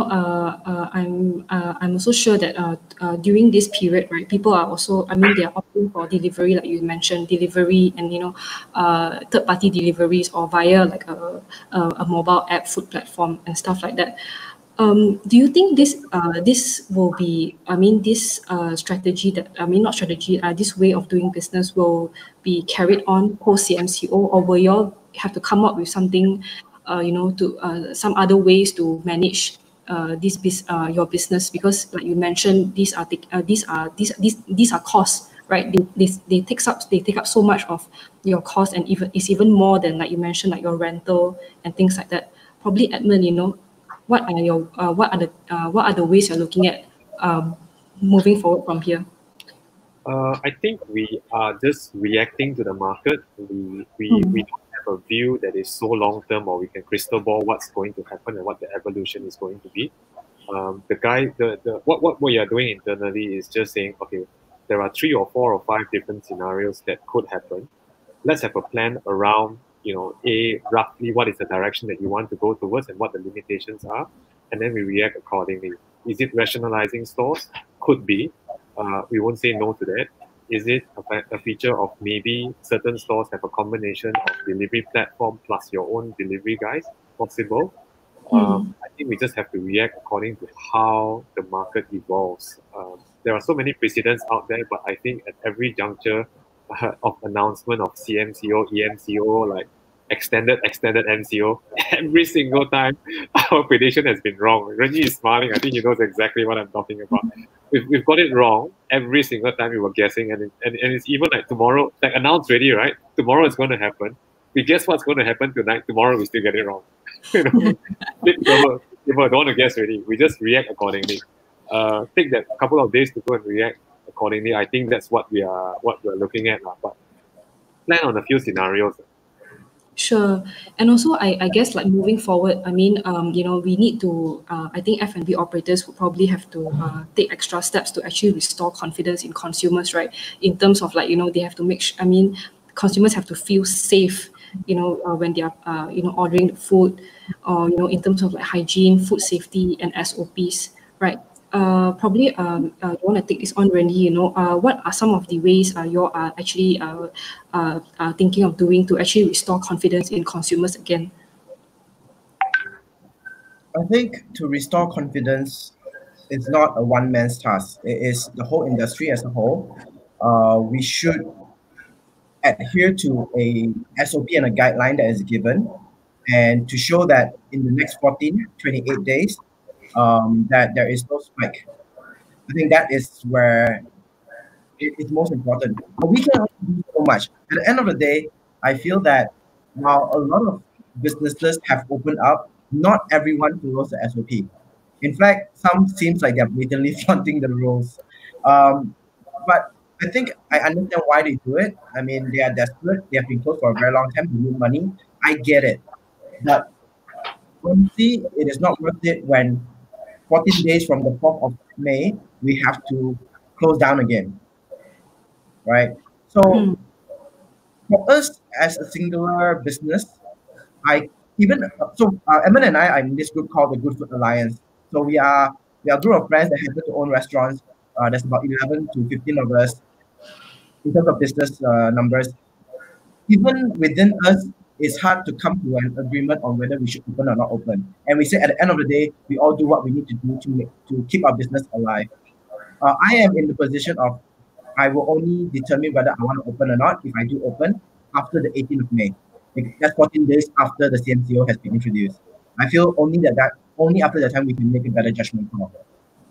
also sure that during this period, right, people are also, I mean, they are opting for delivery, like you mentioned, delivery and, third-party deliveries or via like a mobile app food platform and stuff like that. Do you think this will be, I mean, this strategy that, I mean, not strategy, this way of doing business will be carried on post CMCO, or will you all have to come up with something, to some other ways to manage your business? Because like you mentioned, these are costs, right? They take up so much of your cost, and even it's even more than, like you mentioned, like your rental and things like that. Probably Edmund, what are the ways you're looking at moving forward from here? I think we are just reacting to the market. We don't have a view that is so long term, or we can crystal ball what's going to happen and what the evolution is going to be. What we are doing internally is just saying, okay, there are 3 or 4 or 5 different scenarios that could happen. Let's have a plan around, roughly what is the direction that you want to go towards and what the limitations are, and then we react accordingly. Is it rationalizing stores? Could be. We won't say no to that. Is it a feature of maybe certain stores have a combination of delivery platform plus your own delivery guys? Possible. I think we just have to react according to how the market evolves. There are so many precedents out there, but I think at every juncture of announcement of CMCO, EMCO, like extended MCO, every single time our prediction has been wrong. Renji is smiling. I think he knows exactly what I'm talking about. We've got it wrong every single time we were guessing, and it's even like tomorrow, like announced already, right? Tomorrow is going to happen. We guess what's going to happen tonight. Tomorrow we still get it wrong. People don't want to guess already. We just react accordingly. Take that couple of days to go and react accordingly. I think that's what we're looking at now. But plan on a few scenarios. Sure. And also, I guess like moving forward, I mean, we need to, I think F&B operators will probably have to take extra steps to actually restore confidence in consumers, right? In terms of like, they have to consumers have to feel safe, when they are, ordering the food, or, in terms of like hygiene, food safety and SOPs, right? Probably you want to take this on, Randy. What are some of the ways you are actually thinking of doing to actually restore confidence in consumers again? I think to restore confidence, it's not a one man's task. It is the whole industry as a whole. We should adhere to a SOP and a guideline that is given, and to show that in the next 14, 28 days, that there is no spike. I think that is where it's most important. But we can only do so much. At the end of the day, I feel that while a lot of businesses have opened up, not everyone follows the SOP. In fact, some seems like they're blatantly flaunting the rules. But I think I understand why they do it. I mean, they are desperate. They have been closed for a very long time. They need money. I get it. But honestly, it is not worth it when 14 days from the 4th of May, we have to close down again, right? So for us as a singular business, Emin and I are in this group called the Good Food Alliance. So we are a group of friends that happen to own restaurants. There's about 11 to 15 of us in terms of business numbers. Even within us, it's hard to come to an agreement on whether we should open or not open. And we say at the end of the day, we all do what we need to do to keep our business alive. I am in the position of I will only determine whether I want to open or not if I do open after the 18th of May. That's 14 days after the CMCO has been introduced. I feel only only after that time we can make a better judgment call.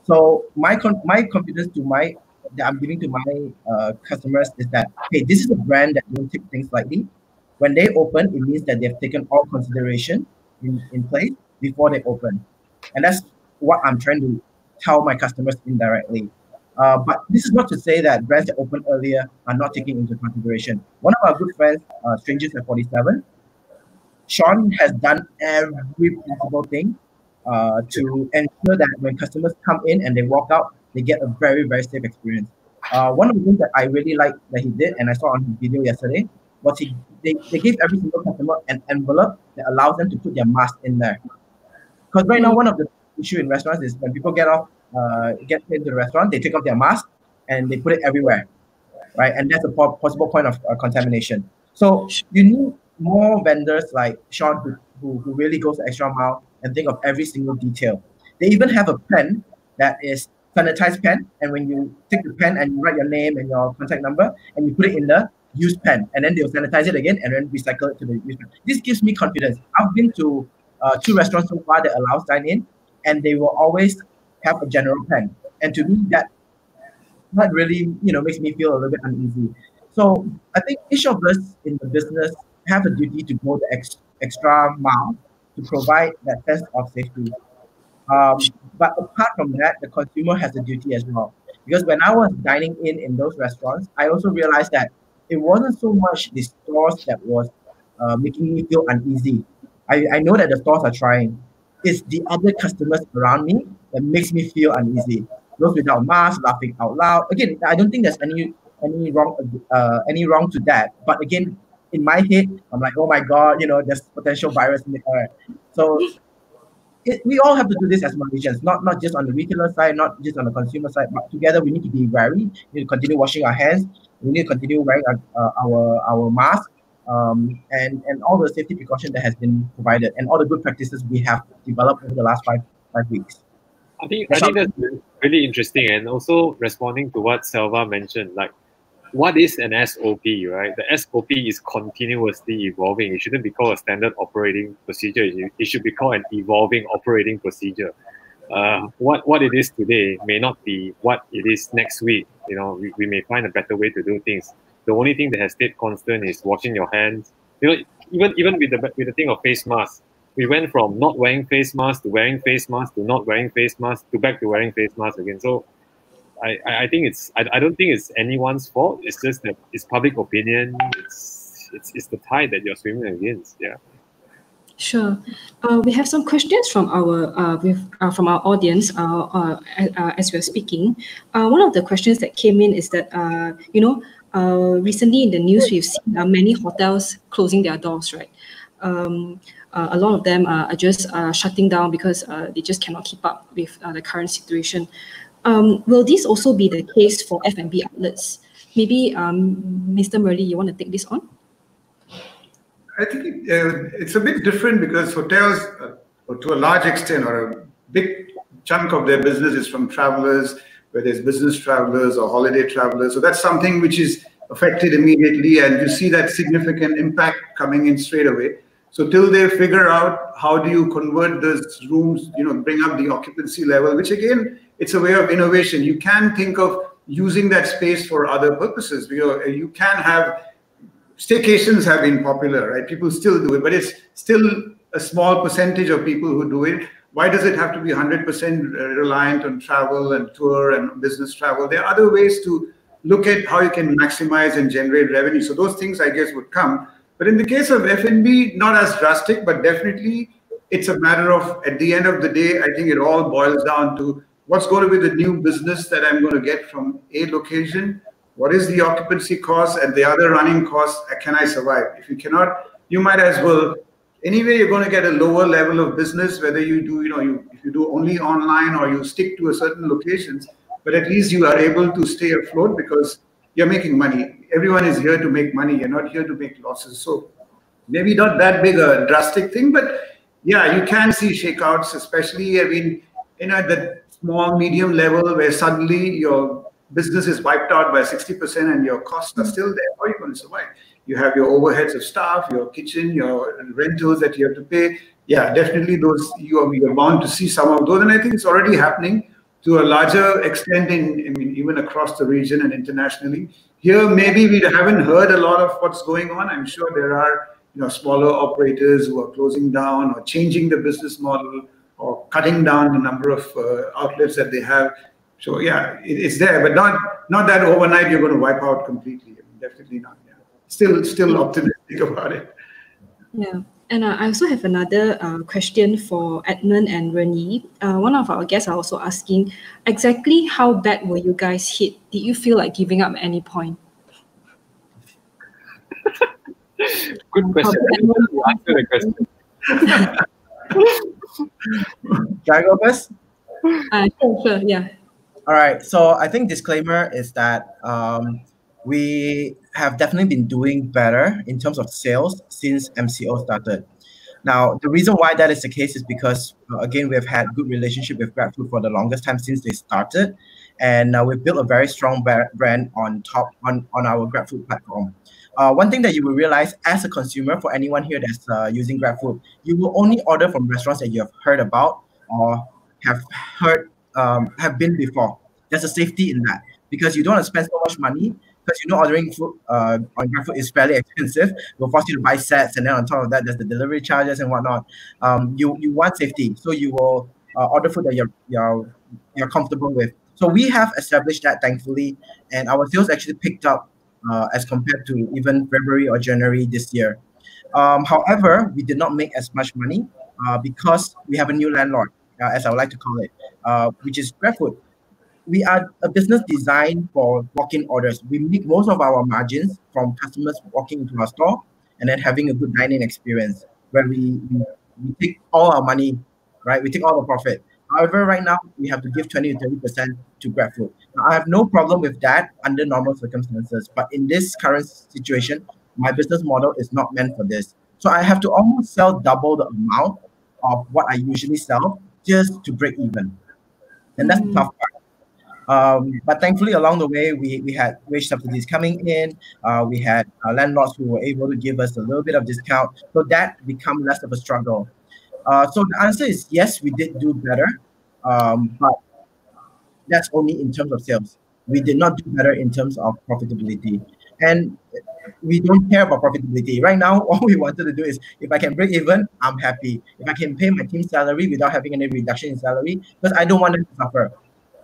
So my confidence that I'm giving to my customers is that, hey, this is a brand that don't take things lightly. When they open, it means that they've taken all consideration in place before they open. And that's what I'm trying to tell my customers indirectly. But this is not to say that brands that open earlier are not taking into consideration. One of our good friends, Strangers at 47, Sean has done every possible thing to ensure that when customers come in and they walk out, they get a very, very safe experience. One of the things that I really like that he did, and I saw on his video yesterday, was they gave every single customer an envelope that allows them to put their mask in there. Because right now, one of the issue in restaurants is when people get into the restaurant, they take off their mask and they put it everywhere, right? And that's a possible point of contamination. So you need more vendors like Sean who really goes the extra mile and think of every single detail. They even have a pen that is sanitized pen, and when you take the pen and you write your name and your contact number and you put it in the used pen, and then they'll sanitize it again and then recycle it to the used pen. This gives me confidence. I've been to 2 restaurants so far that allows dine-in, and they will always have a general pen. And to me, that really, makes me feel a little bit uneasy. So I think each of us in the business have a duty to go the extra mile to provide that sense of safety. But apart from that, the consumer has a duty as well. Because when I was dining in those restaurants, I also realized that it wasn't so much the stores that was making me feel uneasy. I know that the stores are trying. It's the other customers around me that makes me feel uneasy. Those without masks, laughing out loud. Again, I don't think there's any wrong to that. But again, in my head, I'm like, oh my God, there's potential virus in the air. So we all have to do this as Malaysians, not just on the retailer side, not just on the consumer side, but together we need to be wary. We need to continue washing our hands. We need to continue wearing our mask, and all the safety precautions that has been provided, and all the good practices we have developed over the last five weeks. I think that's really interesting, and also responding to what Selva mentioned, like, what is an SOP, right? The SOP is continuously evolving. It shouldn't be called a standard operating procedure. It should be called an evolving operating procedure. What it is today may not be what it is next week. We may find a better way to do things. The only thing that has stayed constant is washing your hands. Even with the thing of face masks, we went from not wearing face masks to wearing face masks to not wearing face masks to back to wearing face masks again. So I think I don't think it's anyone's fault. It's just that it's public opinion. It's the tide that you're swimming against. Yeah. Sure. We have some questions from our audience as we're speaking. One of the questions that came in is that recently in the news we've seen many hotels closing their doors, right? A lot of them are just shutting down because they just cannot keep up with the current situation. Will this also be the case for F&B outlets? Maybe Mr. Murli, you want to take this on? I think it's a bit different because hotels, to a large extent, or a big chunk of their business is from travelers, whether it's business travelers or holiday travelers. So that's something which is affected immediately, and you see that significant impact coming in straight away. So till they figure out how do you convert those rooms, bring up the occupancy level, which again, it's a way of innovation. You can think of using that space for other purposes. You can have staycations have been popular, right? People still do it, but it's still a small percentage of people who do it. Why does it have to be 100% reliant on travel and tour and business travel? There are other ways to look at how you can maximize and generate revenue. So those things, I guess, would come. But in the case of F&B, not as drastic, but definitely it's a matter of, at the end of the day, I think it all boils down to what's going to be the new business that I'm going to get from a location. What is the occupancy cost and the other running costs? Can I survive? If you cannot, you might as well. Anyway, you're going to get a lower level of business, whether you do, if you do only online or you stick to a certain locations, but at least you are able to stay afloat because you're making money. Everyone is here to make money. You're not here to make losses. So maybe not that big a drastic thing, but yeah, you can see shakeouts, especially, at the small, medium level where suddenly your business is wiped out by 60% and your costs are still there. How are you going to survive? You have your overheads of staff, your kitchen, your rentals that you have to pay. Yeah, definitely those, you're bound to see some of those. And I think it's already happening to a larger extent even across the region and internationally. Here, maybe we haven't heard a lot of what's going on. I'm sure there are smaller operators who are closing down or changing the business model or cutting down the number of outlets that they have. So yeah, it's there, but not that overnight you're going to wipe out completely. Definitely not. Yeah. Still optimistic about it. Yeah. And I also have another question for Edmund and Renee. One of our guests are also asking, exactly how bad were you guys hit? Did you feel like giving up at any point? Good question. Answer the question. Shall I go first? Sure, yeah. All right. So I think disclaimer is that we have definitely been doing better in terms of sales since MCO started. Now, the reason why that is the case is because, again, we've had good relationship with GrabFood for the longest time since they started, and we've built a very strong brand on top on our GrabFood platform. One thing that you will realize as a consumer, for anyone here that's using GrabFood, you will only order from restaurants that you have heard about or have heard have been before. There's a safety in that because you don't want to spend so much money because ordering food on GrabFood is fairly expensive. It will force you to buy sets, and then on top of that, there's the delivery charges and whatnot. You want safety, so you will order food that you're comfortable with. So we have established that, thankfully, and our sales actually picked up as compared to even February or January this year. However, we did not make as much money because we have a new landlord, as I would like to call it, which is GrabFood. We are a business designed for walk-in orders. We make most of our margins from customers walking into our store and then having a good dining experience where we take all our money, right? We take all the profit. However, right now we have to give 20 to 30% to GrabFood. Now, I have no problem with that under normal circumstances, but in this current situation, my business model is not meant for this. So I have to almost sell double the amount of what I usually sell just to break even. And that's the tough part. But thankfully, along the way, we had wage subsidies coming in. We had landlords who were able to give us a little bit of discount. So that become less of a struggle. So the answer is yes, we did do better. But that's only in terms of sales. We did not do better in terms of profitability. And we don't care about profitability. Right now, all we wanted to do is if I can break even, I'm happy. If I can pay my team salary without having any reduction in salary, because I don't want them to suffer.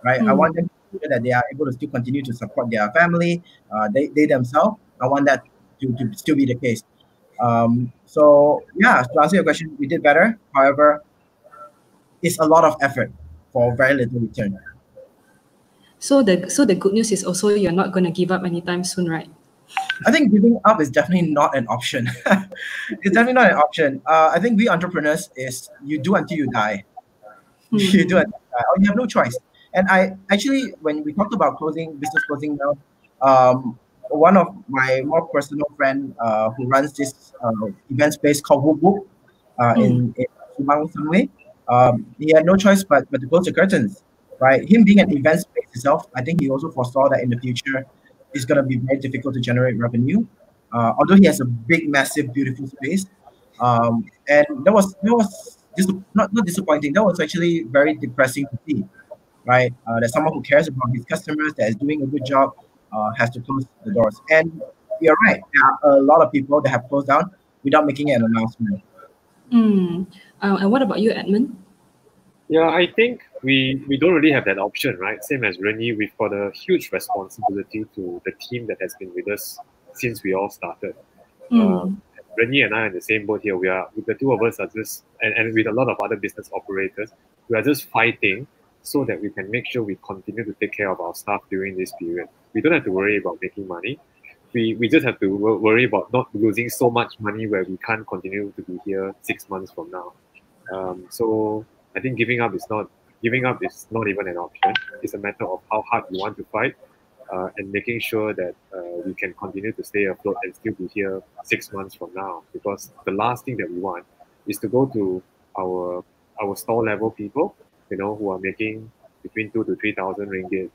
Right? I want them to feel that they are able to still continue to support their family, they themselves. I want that to still be the case. So yeah, to answer your question, we did better. However, it's a lot of effort for very little return. So the good news is also you're not going to give up anytime soon, right? I think giving up is definitely not an option. It's definitely not an option. I think we entrepreneurs is you do until you die. You do until you die, or you have no choice. And I actually, when we talked about business closing down, one of my more personal friend who runs this event space called Whoop Whoop in Subang Sunway, he had no choice but to close the curtains, right? Him being an event space itself, I think he also foresaw that in the future it's going to be very difficult to generate revenue. Although he has a big, massive, beautiful space, and that was not disappointing. That was actually very depressing to see. Right, that someone who cares about his customers, that is doing a good job, has to close the doors. And you're right, there are a lot of people that have closed down without making an announcement. And what about you, Edmund? Yeah, I think we don't really have that option, right? Same as Rennie, we've got a huge responsibility to the team that has been with us since we all started. Rennie and I are in the same boat here. The two of us are just, and with a lot of other business operators, we are just fighting so that we can make sure we continue to take care of our staff during this period. We don't have to worry about making money. We just have to worry about not losing so much money where we can't continue to be here 6 months from now. So I think giving up is not even an option. It's a matter of how hard you want to fight and making sure that we can continue to stay afloat and still be here 6 months from now. Because the last thing that we want is to go to our store level people, who are making between 2,000 to 3,000 ringgit,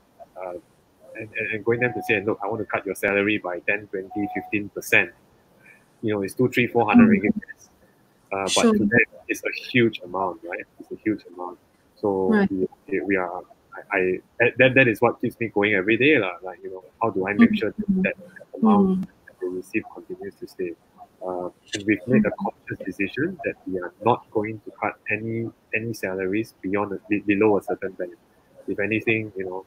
and going them to say, look, I want to cut your salary by 10, 20, 15%. It's 200, 300, 400 ringgit. But to them, it's a huge amount, right? It's a huge amount. So right. we are. That is what keeps me going every day, like how do I make sure that amount that they receive continues to stay? And we've made a conscious decision that we are not going to cut any salaries below a certain band. If anything, we're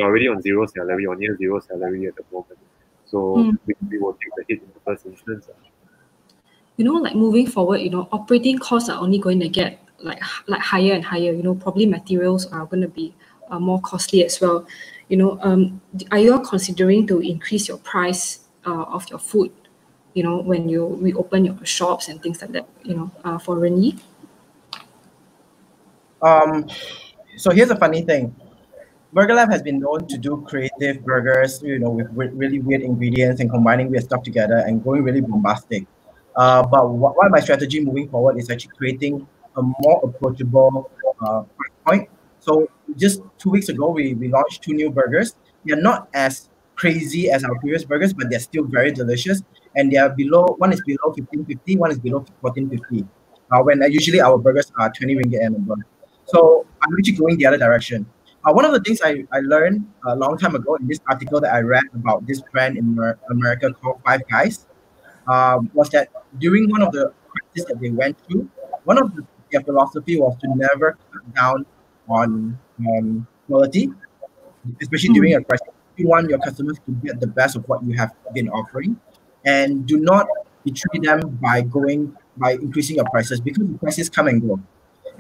already on zero salary or near zero salary at the moment. So we will take the hit in the first instance. Like moving forward, operating costs are only going to get like higher and higher. Probably materials are going to be more costly as well. Are you all considering to increase your price of your food? When you reopen your shops and things like that. For Rennie. So here's a funny thing. Burger Lab has been known to do creative burgers, with really weird ingredients and combining weird stuff together and going really bombastic. But what my strategy moving forward is actually creating a more approachable price point. So just 2 weeks ago, we launched two new burgers. They're not as crazy as our previous burgers, but they're still very delicious. And they are below. One is below 15.50, one is below 14.50. When usually our burgers are 20 ringgit and above. So I'm actually going the other direction. One of the things I learned a long time ago in this article that I read about this brand in America called Five Guys was that during one of the crises that they went through, one of their philosophy was to never cut down on quality, especially during a crisis. You want your customers to get the best of what you have been offering, and do not betray them by increasing your prices, because the prices come and go.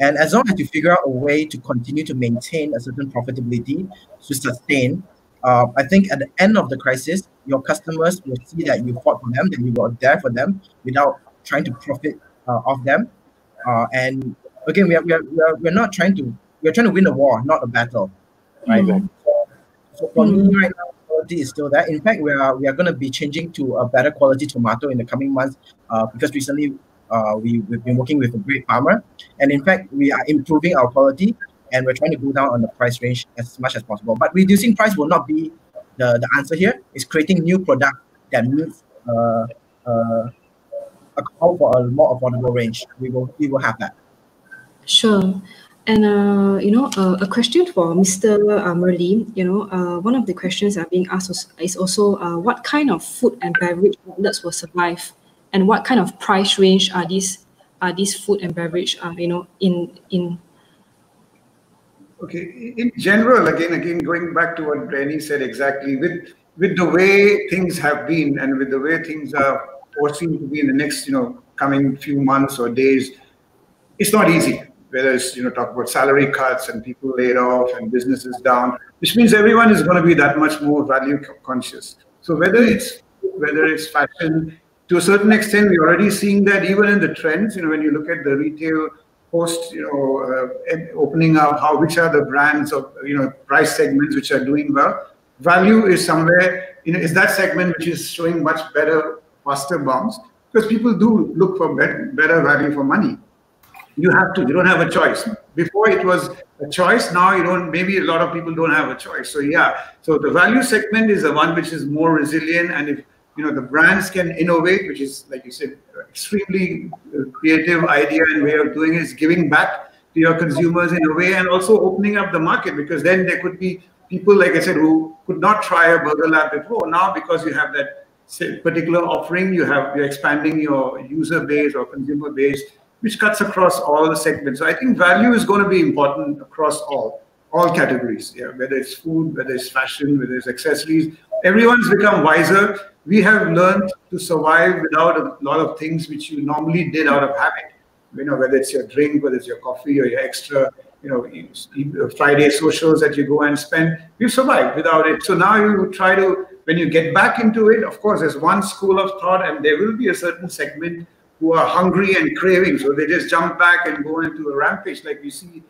And as long as you figure out a way to continue to maintain a certain profitability to sustain, I think at the end of the crisis, your customers will see that you fought for them, that you were there for them without trying to profit off them. And again, we're not trying to we're trying to win a war, not a battle, right? So for me right now, quality is still there. In fact, we are going to be changing to a better quality tomato in the coming months, because recently we've been working with a great farmer, and in fact we are improving our quality, and we're trying to go down on the price range as much as possible. But reducing price will not be the answer here. It's creating new product that meets a call for a more affordable range. We will have that. Sure. And a question for Mr. Murli. One of the questions that are being asked is also what kind of food and beverage outlets will survive, and what kind of price range are these food and beverage in. Okay, in general, again, going back to what Brenny said exactly, with the way things have been and with the way things are foreseen to be in the next, coming few months or days, it's not easy. Whether it's, talk about salary cuts and people laid off and businesses down, which means everyone is going to be that much more value conscious. So whether it's fashion, to a certain extent, we're already seeing that even in the trends, when you look at the retail post, opening up, which are the brands of, price segments which are doing well. Value is somewhere, is that segment which is showing much better, faster bounce, because people do look for better value for money. You don't have a choice. Before it was a choice, now you don't, maybe a lot of people don't have a choice. So so the value segment is the one which is more resilient, and if the brands can innovate, which is, like you said, extremely creative idea and way of doing it, is giving back to your consumers in a way, and also opening up the market, because then there could be people, like I said, who could not try a Burger Lab before. Now, because you have that particular offering, you're expanding your user base or consumer base, which cuts across all the segments. So I think value is going to be important across all categories, whether it's food, whether it's fashion, whether it's accessories. Everyone's become wiser. We have learned to survive without a lot of things which you normally did out of habit. Whether it's your drink, whether it's your coffee or your extra, Friday socials that you go and spend, you survive without it. So now you try to, when you get back into it, of course, there's one school of thought, and there will be a certain segment who are hungry and craving, so they just jump back and go into a rampage, like we see,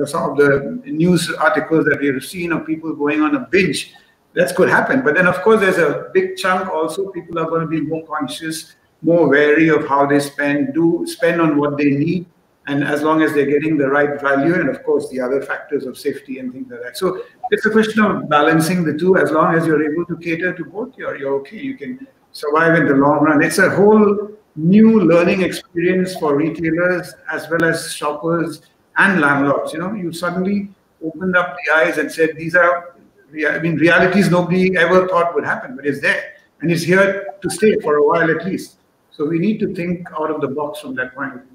some of the news articles that we've seen of people going on a binge. That could happen. But then, of course, there's a big chunk also. People are going to be more conscious, more wary of how they spend on what they need, and as long as they're getting the right value, and of course the other factors of safety and things like that. So it's a question of balancing the two. As long as you're able to cater to both, you're okay. You can survive in the long run. It's a whole new learning experience for retailers as well as shoppers and landlords. You suddenly opened up the eyes and said, these are, realities nobody ever thought would happen, but it's there, and it's here to stay for a while at least. So we need to think out of the box from that point of view.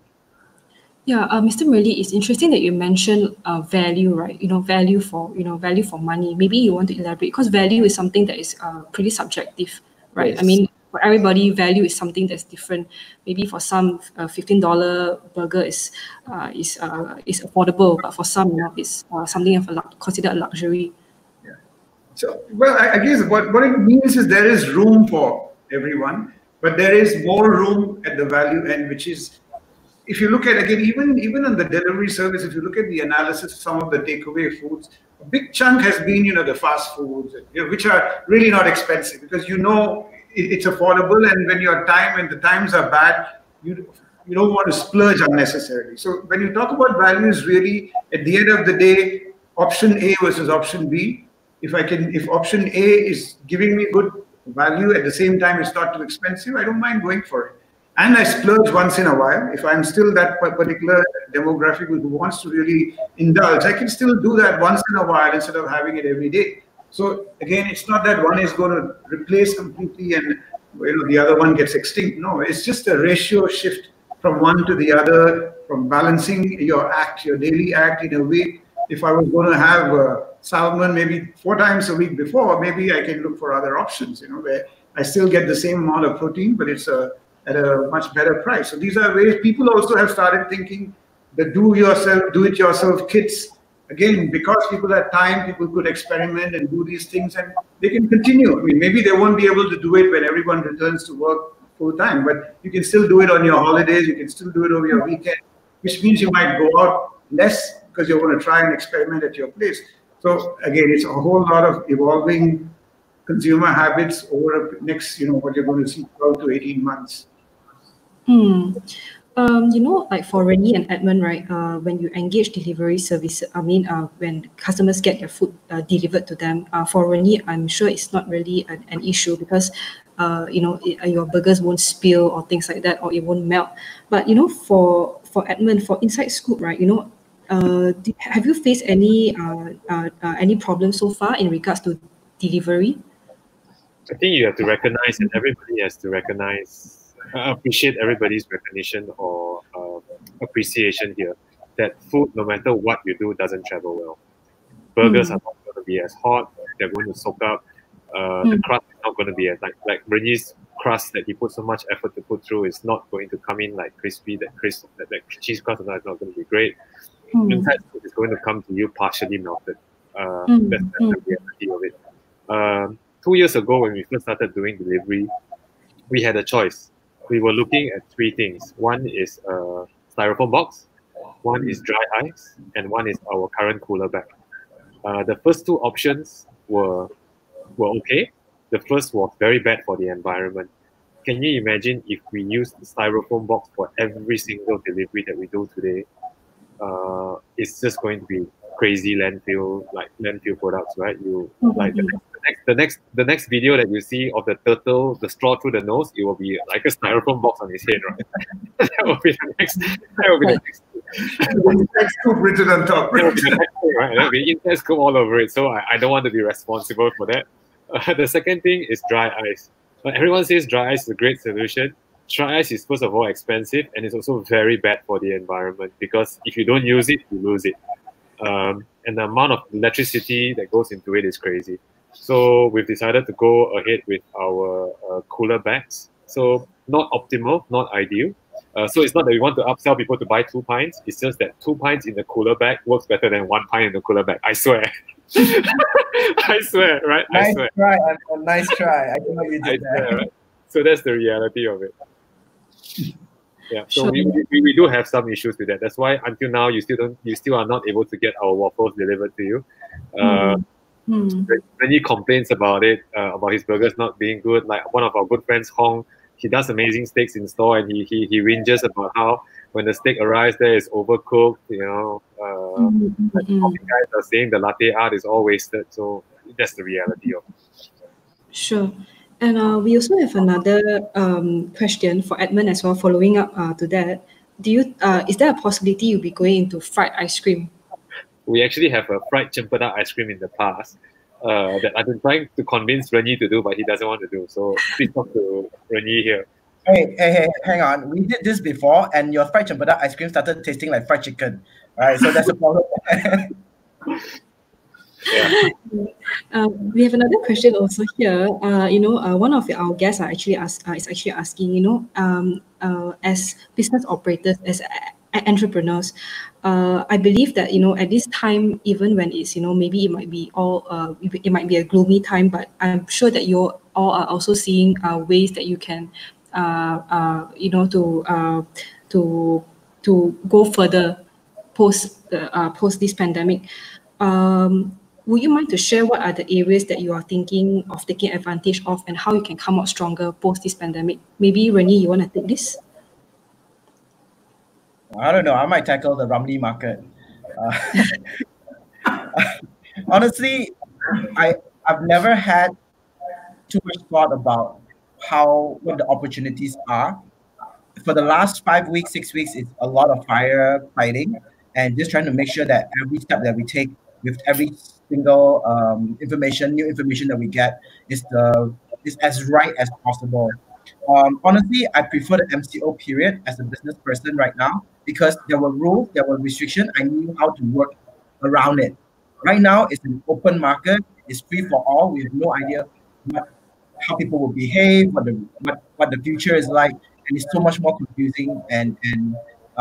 Yeah, Mr. Murli, it's interesting that you mentioned value, right? Value for money. Maybe you want to elaborate, because value is something that is pretty subjective, right? Yes. For everybody, value is something that's different. Maybe for some, $15 burger is affordable, but for some, it's something considered a luxury. Yeah. So, well, I guess what it means is there is room for everyone, but there is more room at the value end, which is if you look at, again, even on the delivery service, if you look at the analysis of some of the takeaway foods, a big chunk has been, the fast foods, which are really not expensive because it's affordable, and when the times are bad, you don't want to splurge unnecessarily. So when you talk about values, really, at the end of the day, option A versus option B. If option A is giving me good value at the same time it's not too expensive, I don't mind going for it. And I splurge once in a while. If I'm still that particular demographic who wants to really indulge, I can still do that once in a while instead of having it every day. So again, it's not that one is going to replace completely and the other one gets extinct. No, it's just a ratio shift from one to the other, from balancing your daily act in a week. If I was going to have salmon maybe 4 times a week before, maybe I can look for other options, where I still get the same amount of protein, but it's at a much better price. So these are ways people also have started thinking the do-it-yourself kits. Again, because people have time, people could experiment and do these things, and they can continue. I mean, maybe they won't be able to do it when everyone returns to work full time, but you can still do it on your holidays. You can still do it over your weekend, which means you might go out less because you're going to try and experiment at your place. So again, it's a whole lot of evolving consumer habits over the next, what you're going to see 12 to 18 months. Like for Rennie and Edmund, right? When you engage delivery services, when customers get their food delivered to them, for Rennie, I'm sure it's not really an issue because, your burgers won't spill or things like that, or it won't melt. But for Edmund, for Inside Scoop, right? Have you faced any problems so far in regards to delivery? I think you have to recognize, and everybody has to recognize, appreciate everybody's recognition or appreciation here, that food, no matter what you do, doesn't travel well. Burgers are not going to be as hot. They're going to soak up. The crust is not going to be as like Rennie's crust that he put so much effort to put through is not going to come in like crispy. That cheese crust is not going to be great. Inside Scoop is going to come to you partially melted. That's the reality of it. 2 years ago, when we first started doing delivery, we had a choice. We were looking at 3 things. One is a styrofoam box, one is dry ice, and one is our current cooler bag. The first 2 options were okay. The first was very bad for the environment. Can you imagine if we used the styrofoam box for every single delivery that we do today? It's just going to be crazy landfill products, right? Like the next video that you see of the turtle, the straw through the nose, it will be like a styrofoam box on his head, right? That will be the next. Inside Scoop written on top. That will be the next thing, right? That will be Inside Scoop all over it. So I don't want to be responsible for that. The second thing is dry ice. Everyone says dry ice is a great solution. Dry ice is first of all expensive, and it's also very bad for the environment because if you don't use it, you lose it. And the amount of electricity that goes into it is crazy. So we've decided to go ahead with our cooler bags. So not optimal, not ideal. So it's not that we want to upsell people to buy 2 pints. It's just that 2 pints in the cooler bag works better than 1 pint in the cooler bag. I swear. I swear, right? Nice try. Nice try. I can know you did that. Swear, right? So that's the reality of it. Yeah, so we do have some issues with that. That's why until now you still are not able to get our waffles delivered to you. When he complains about it, about his burgers not being good, like one of our good friends Hong, he does amazing steaks in store, and he whinges about how when the steak arrives there is overcooked. Guys are saying the latte art is all wasted. So that's the reality of it. Sure. And we also have another question for Edmund as well, following up to that. Is there a possibility you'll be going into fried ice cream? We actually have a fried cempedak ice cream in the past that I've been trying to convince Rennie to do, but he doesn't want to do. So please talk to Rennie here. Hey, hang on. We did this before, and your fried cempedak ice cream started tasting like fried chicken. All right, so that's a problem. Yeah. We have another question also here. One of our guests is actually asking, as business operators, as entrepreneurs, I believe that at this time, even when it's maybe it might be a gloomy time, but I'm sure that you all are also seeing ways that you can to to go further post this pandemic. Would you mind to share what are the areas that you are thinking of taking advantage of and how you can come out stronger post this pandemic? Maybe Renee, you want to take this? I don't know. I might tackle the Ramly market. Honestly, I've never had too much thought about what the opportunities are. For the last 5 weeks, 6 weeks, it's a lot of firefighting and just trying to make sure that every step that we take with every single new information that we get is as right as possible. Honestly, I prefer the MCO period as a business person right now because there were rules, there were restrictions. I knew how to work around it. Right now, it's an open market. It's free for all. We have no idea how people will behave, what the future is like, and it's so much more confusing and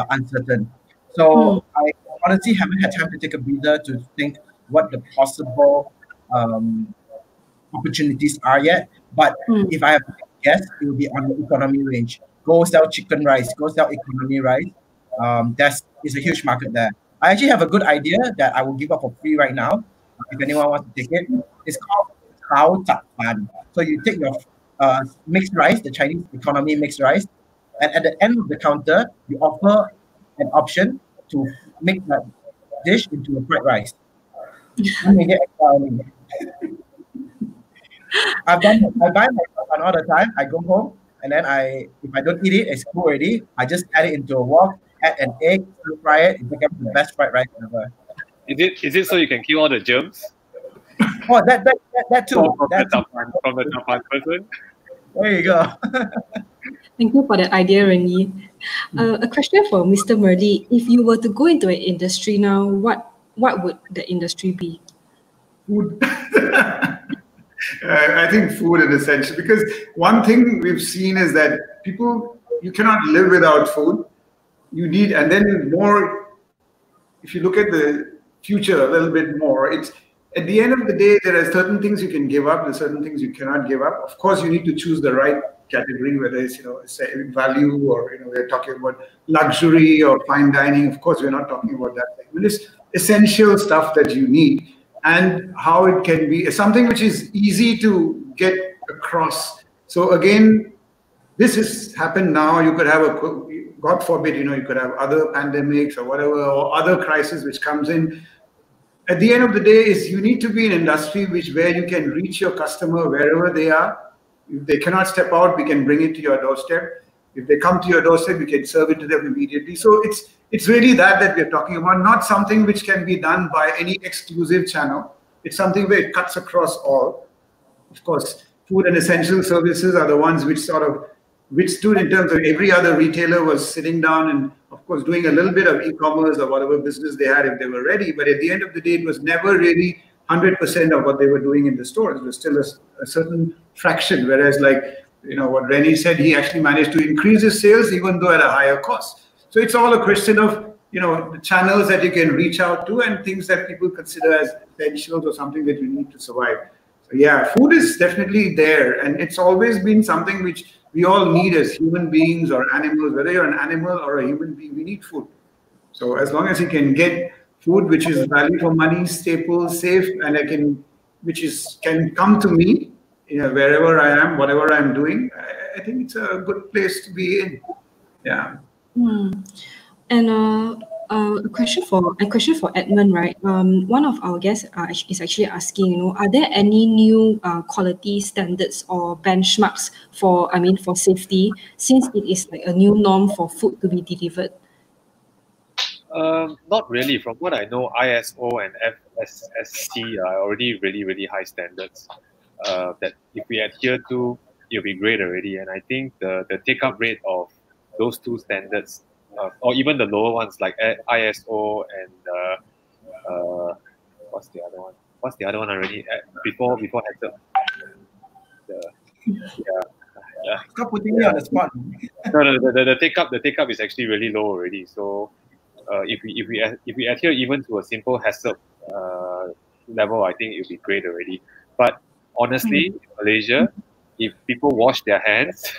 uncertain. So I honestly haven't had time to take a breather to think what the possible opportunities are yet. But if I have to guess, it will be on the economy range. Go sell chicken rice, go sell economy rice. It's a huge market there. I actually have a good idea that I will give up for free right now. If anyone wants to take it, it's called Kao Zap Fan. So you take your mixed rice, the Chinese economy mixed rice, and at the end of the counter, you offer an option to make that dish into a fried rice. You may get extra earning. I buy my one all the time. I go home and then if I don't eat it, it's cool already. I just add it into a wok, add an egg, fry it. It becomes the best fried rice ever. Is it so you can kill all the germs? Oh, that too. From the Japan person. There you go. Thank you for that idea, Renee. A question for Mr. Murli. If you were to go into an industry now, what would the industry be? Food. I think food is essential because one thing we've seen is that you cannot live without food. You need, and then more, if you look at the future a little bit more, it's at the end of the day, there are certain things you can give up, there are certain things you cannot give up. Of course, you need to choose the right category, whether it's value or we're talking about luxury or fine dining. Of course, we're not talking about that segment. It's essential stuff that you need, and how it can be something which is easy to get across. So again, this has happened now. You could have God forbid, you could have other pandemics or whatever, or other crisis which comes in. At the end of the day, you need to be in an industry where you can reach your customer wherever they are. If they cannot step out, we can bring it to your doorstep. If they come to your doorstep, we can serve it to them immediately. So it's really that we're talking about, not something which can be done by any exclusive channel. It's something where it cuts across all. Of course, food and essential services are the ones which stood in terms of every other retailer was sitting down and, of course, doing a little bit of e-commerce or whatever business they had if they were ready. But at the end of the day, it was never really 100% of what they were doing in the stores. It was still a certain fraction. Whereas, what Rennie said, he actually managed to increase his sales even though at a higher cost. So it's all a question of, the channels that you can reach out to and things that people consider as essentials or something that you need to survive. So yeah, food is definitely there. And it's always been something which we all need as human beings or animals. Whether you're an animal or a human being, we need food. So as long as you can get food which is value for money, staple, safe, and can come to me, wherever I am, whatever I'm doing, I think it's a good place to be in. Yeah. And a question for Edmund, right? One of our guests is actually asking, are there any new quality standards or benchmarks for safety, since it is like a new norm for food to be delivered? Not really. From what I know, ISO and FSSC are already really, really high standards that if we adhere to, it'll be great already. And I think the take-up rate of those two standards, or even the lower ones like ISO and what's the other one? What's the other one already? Before heads up. Stop putting me on the spot. No, the take up is actually really low already. So if we adhere even to a simple HACCP level, I think it would be great already. But honestly, in Malaysia, if people wash their hands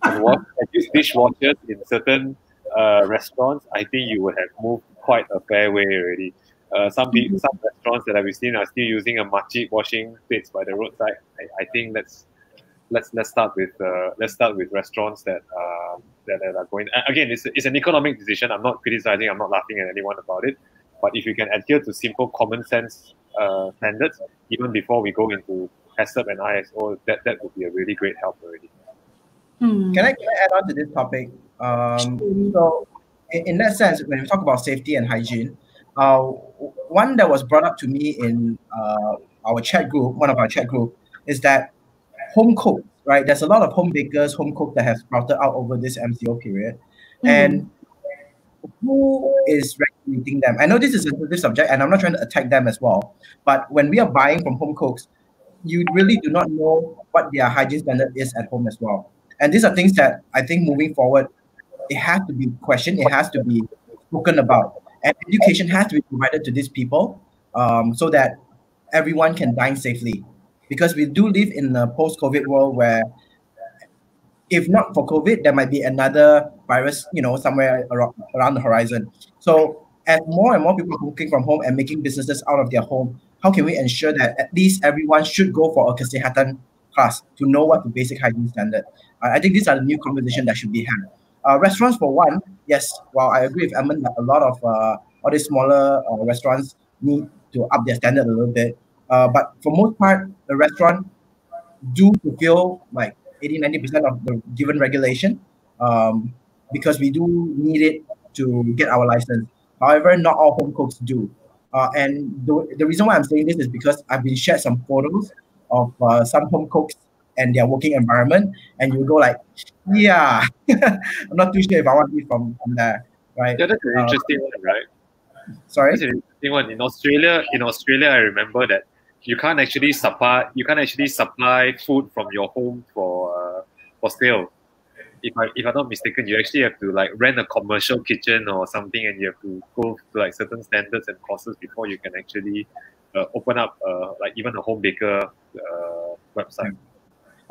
and use dishwashers in certain restaurants, I think you would have moved quite a fair way already. Some restaurants that I've seen are still using a makcik washing plates by the roadside. I think let's start with restaurants that are going. Again, it's an economic decision. I'm not criticizing. I'm not laughing at anyone about it. But if you can adhere to simple common sense standards, even before we go into HACCP and ISO, that would be a really great help already. Can I add on to this topic? So, in that sense, when we talk about safety and hygiene, one that was brought up to me in our chat group, one of our chat group, is that home cook, right? There's a lot of home bakers, home cook that have sprouted out over this MCO period, and who is regulating them? I know this is a sensitive subject, and I'm not trying to attack them as well. But when we are buying from home cooks, you really do not know what their hygiene standard is at home as well. And these are things that I think moving forward, it has to be questioned, it has to be spoken about, and education has to be provided to these people so that everyone can dine safely. Because we do live in a post-COVID world where, if not for COVID, there might be another virus, somewhere around the horizon. So as more and more people are cooking from home and making businesses out of their home, how can we ensure that at least everyone should go for a kesihatan class to know what the basic hygiene standard? I think these are the new conversation that should be had. Restaurants, for one, yes, while I agree with Edmund that a lot of all these smaller restaurants need to up their standard a little bit. But for most part, the restaurant do fulfill like 80-90% of the given regulation because we do need it to get our license. However, not all home cooks do. And the reason why I'm saying this is because I've been shared some photos of some home cooks and their working environment, and you go like, yeah, I'm not too sure if I want to eat from there, right? Yeah, that's an interesting one, right? Sorry? That's an interesting one. In Australia, I remember that you can't actually supply food from your home for sale. If I'm not mistaken, you actually have to like rent a commercial kitchen or something, and you have to go to like certain standards and courses before you can actually open up like even a home baker website.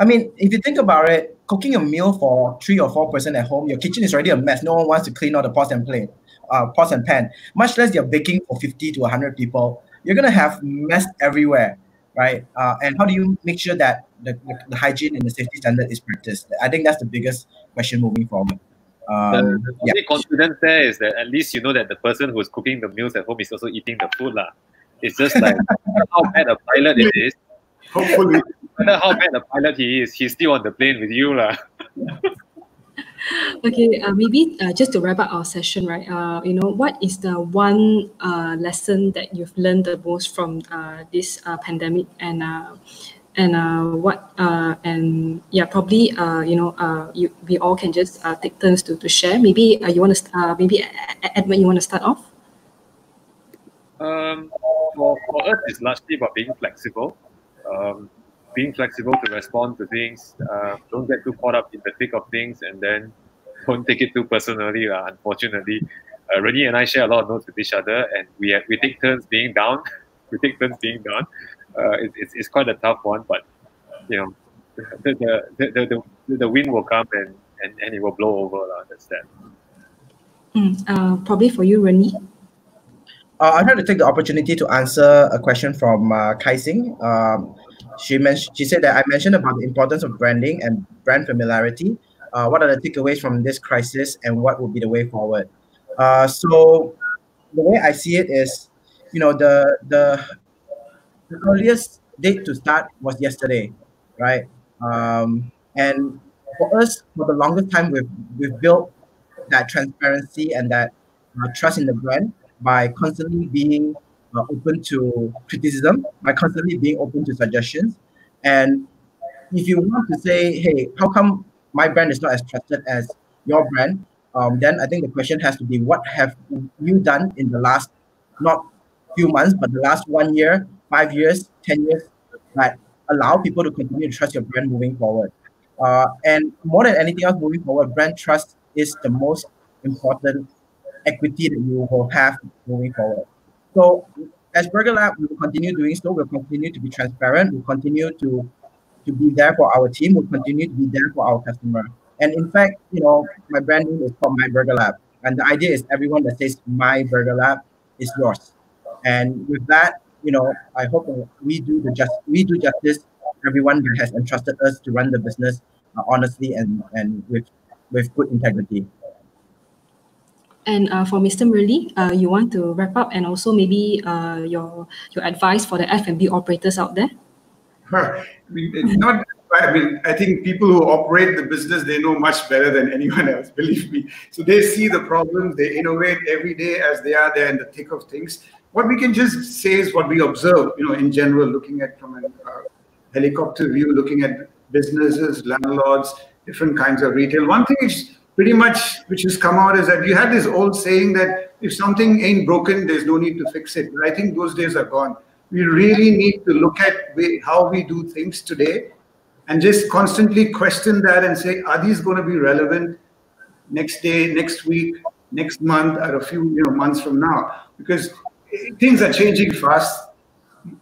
I mean, if you think about it, cooking a meal for 3 or 4 person at home, your kitchen is already a mess. No one wants to clean all the pots and pan. Much less you're baking for 50 to 100 people. You're gonna have mess everywhere, right? And how do you make sure that the hygiene and the safety standard is practiced? I think that's the biggest question moving forward. The only confidence there is that at least you know that the person who's cooking the meals at home is also eating the food lah. It's just like how bad a pilot it is. Hopefully. No matter how bad a pilot he is, he's still on the plane with you lah. Okay, maybe just to wrap up our session, right? What is the one lesson that you've learned the most from this pandemic, and probably we all can just take turns to share. Maybe you want to maybe Edmund, you want to start off? For us, it's largely about being flexible. Being flexible to respond to things. Don't get too caught up in the thick of things, and then don't take it too personally. Unfortunately, Rennie and I share a lot of notes with each other, and we take turns being down. It's quite a tough one, but the wind will come and it will blow over. That's that. Probably for you, Rennie. I'd like to take the opportunity to answer a question from Kai Sing. She said that I mentioned about the importance of branding and brand familiarity. What are the takeaways from this crisis, and what will be the way forward? So the way I see it is, the earliest date to start was yesterday, right? And for us, for the longest time, we've built that transparency and that trust in the brand by constantly being open to criticism, by constantly being open to suggestions. And if you want to say, hey, how come my brand is not as trusted as your brand, then I think the question has to be, what have you done in the last, not few months, but the last 1 year, 5 years, 10 years, that allow people to continue to trust your brand moving forward? And more than anything else moving forward, brand trust is the most important equity that you will have moving forward. So as Burger Lab, we will continue doing so. We'll continue to be transparent. We'll continue to be there for our team. We'll continue to be there for our customer. And in fact, my brand name is called My Burger Lab. And the idea is everyone that says my burger lab is yours. And with that, I hope that we do justice to everyone that has entrusted us to run the business honestly and with good integrity. And for Mr. Murli, you want to wrap up and also maybe your advice for the F&B operators out there? I think people who operate the business, they know much better than anyone else, believe me. So they see the problems, they innovate every day as they are there in the thick of things. What we can just say is what we observe, in general, looking at from a helicopter view, looking at businesses, landlords, different kinds of retail. One thing is pretty much which has come out is that you had this old saying that if something ain't broken, there's no need to fix it. But I think those days are gone. We really need to look at how we do things today and just constantly question that and say, are these going to be relevant next day, next week, next month, or a few months from now? Because things are changing fast.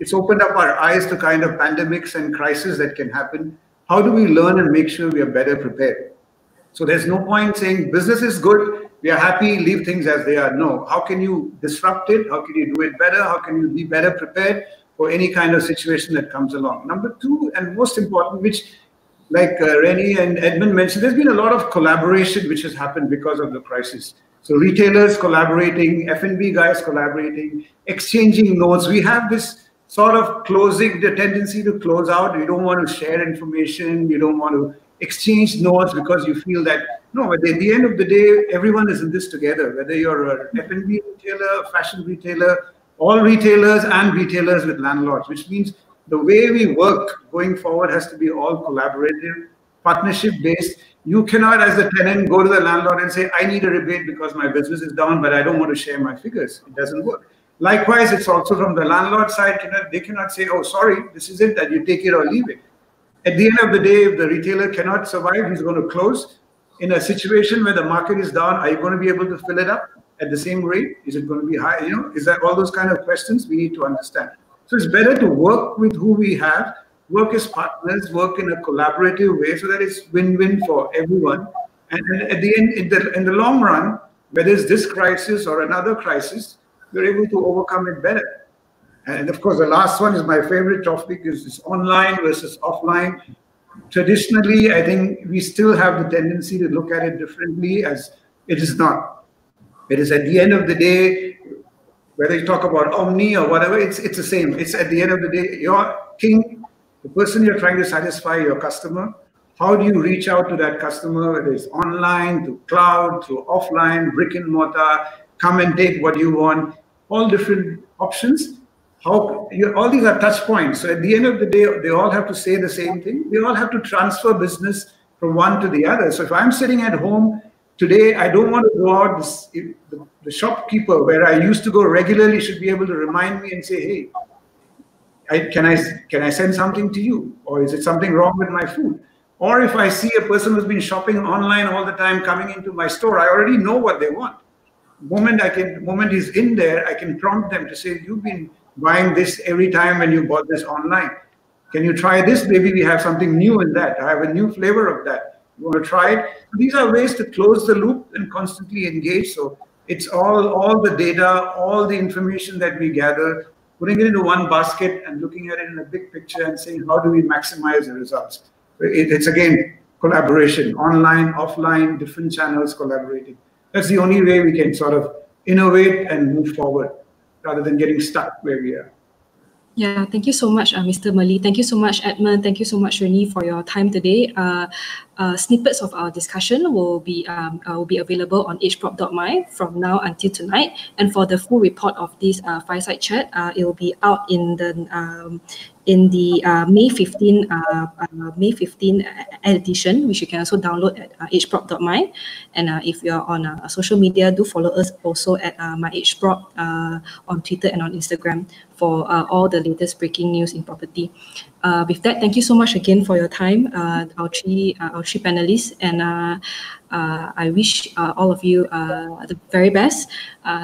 It's opened up our eyes to kind of pandemics and crises that can happen. How do we learn and make sure we are better prepared? So there's no point saying business is good, we are happy, leave things as they are. No. How can you disrupt it? How can you do it better? How can you be better prepared for any kind of situation that comes along? Number two, and most important, which like Rennie and Edmund mentioned, there's been a lot of collaboration which has happened because of the crisis. So retailers collaborating, F&B guys collaborating, exchanging notes. We have this sort of closing, the tendency to close out. You don't want to share information. You don't want to exchange notes because you feel that, no, at the end of the day, everyone is in this together, whether you're an F&B retailer, fashion retailer, all retailers and retailers with landlords, which means the way we work going forward has to be all collaborative, partnership-based. You cannot, as a tenant, go to the landlord and say, I need a rebate because my business is down, but I don't want to share my figures. It doesn't work. Likewise, it's also from the landlord side. They cannot say, oh, sorry, this is it, that you take it or leave it. At the end of the day, if the retailer cannot survive, he's going to close. In a situation where the market is down, are you going to be able to fill it up at the same rate? Is it going to be high? Is that all those kind of questions we need to understand? So it's better to work with who we have, work as partners, work in a collaborative way so that it's win-win for everyone. And at the end, in the long run, whether it's this crisis or another crisis, we're able to overcome it better. And of course, the last one is my favorite topic, is this online versus offline. Traditionally, I think we still have the tendency to look at it differently, as it is not. It is at the end of the day, whether you talk about Omni or whatever, it's the same. It's at the end of the day, your king, the person you're trying to satisfy, your customer. How do you reach out to that customer, whether it's online, to cloud, to offline, brick and mortar, come and take what you want, all different options. All these are touch points. So at the end of the day, they all have to say the same thing. They all have to transfer business from one to the other. So if I'm sitting at home today, I don't want to go out. The shopkeeper where I used to go regularly should be able to remind me and say, hey, can I send something to you? Or is it something wrong with my food? Or if I see a person who's been shopping online all the time coming into my store, I already know what they want. The moment he's in there, I can prompt them to say, you've been buying this every time when you bought this online. Can you try this? Maybe we have something new in that. I have a new flavor of that. You want to try it? So these are ways to close the loop and constantly engage. So it's all the data, all the information that we gather, putting it into one basket and looking at it in a big picture and saying, how do we maximize the results? It's again, collaboration, online, offline, different channels collaborating. That's the only way we can sort of innovate and move forward rather than getting stuck where we are. Yeah, thank you so much, Mr. Murli. Thank you so much, Edmund. Thank you so much, Rennie, for your time today. Snippets of our discussion will be available on hprop.my from now until tonight. And for the full report of this fireside chat, it will be out in the May 15 edition, which you can also download at hprop.my. And if you're on social media, do follow us also at myhprop on Twitter and on Instagram for all the latest breaking news in property. With that, thank you so much again for your time, our three panelists, and I wish all of you the very best.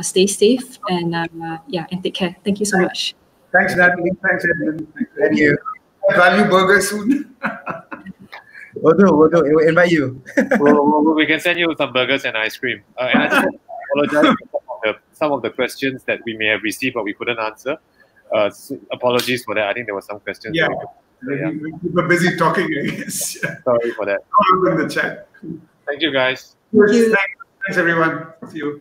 Stay safe and and take care. Thank you so much. Thanks, Natalie. Thanks, Edmund. Thank you. Value burger soon. We'll invite you. We can send you some burgers and ice cream. And I just apologize for some of the questions that we may have received but we couldn't answer. Apologies for that. I think there were some questions. Yeah, that we were busy talking, I guess. Sorry for that. In the chat. Thank you, guys. Thanks, everyone. See you.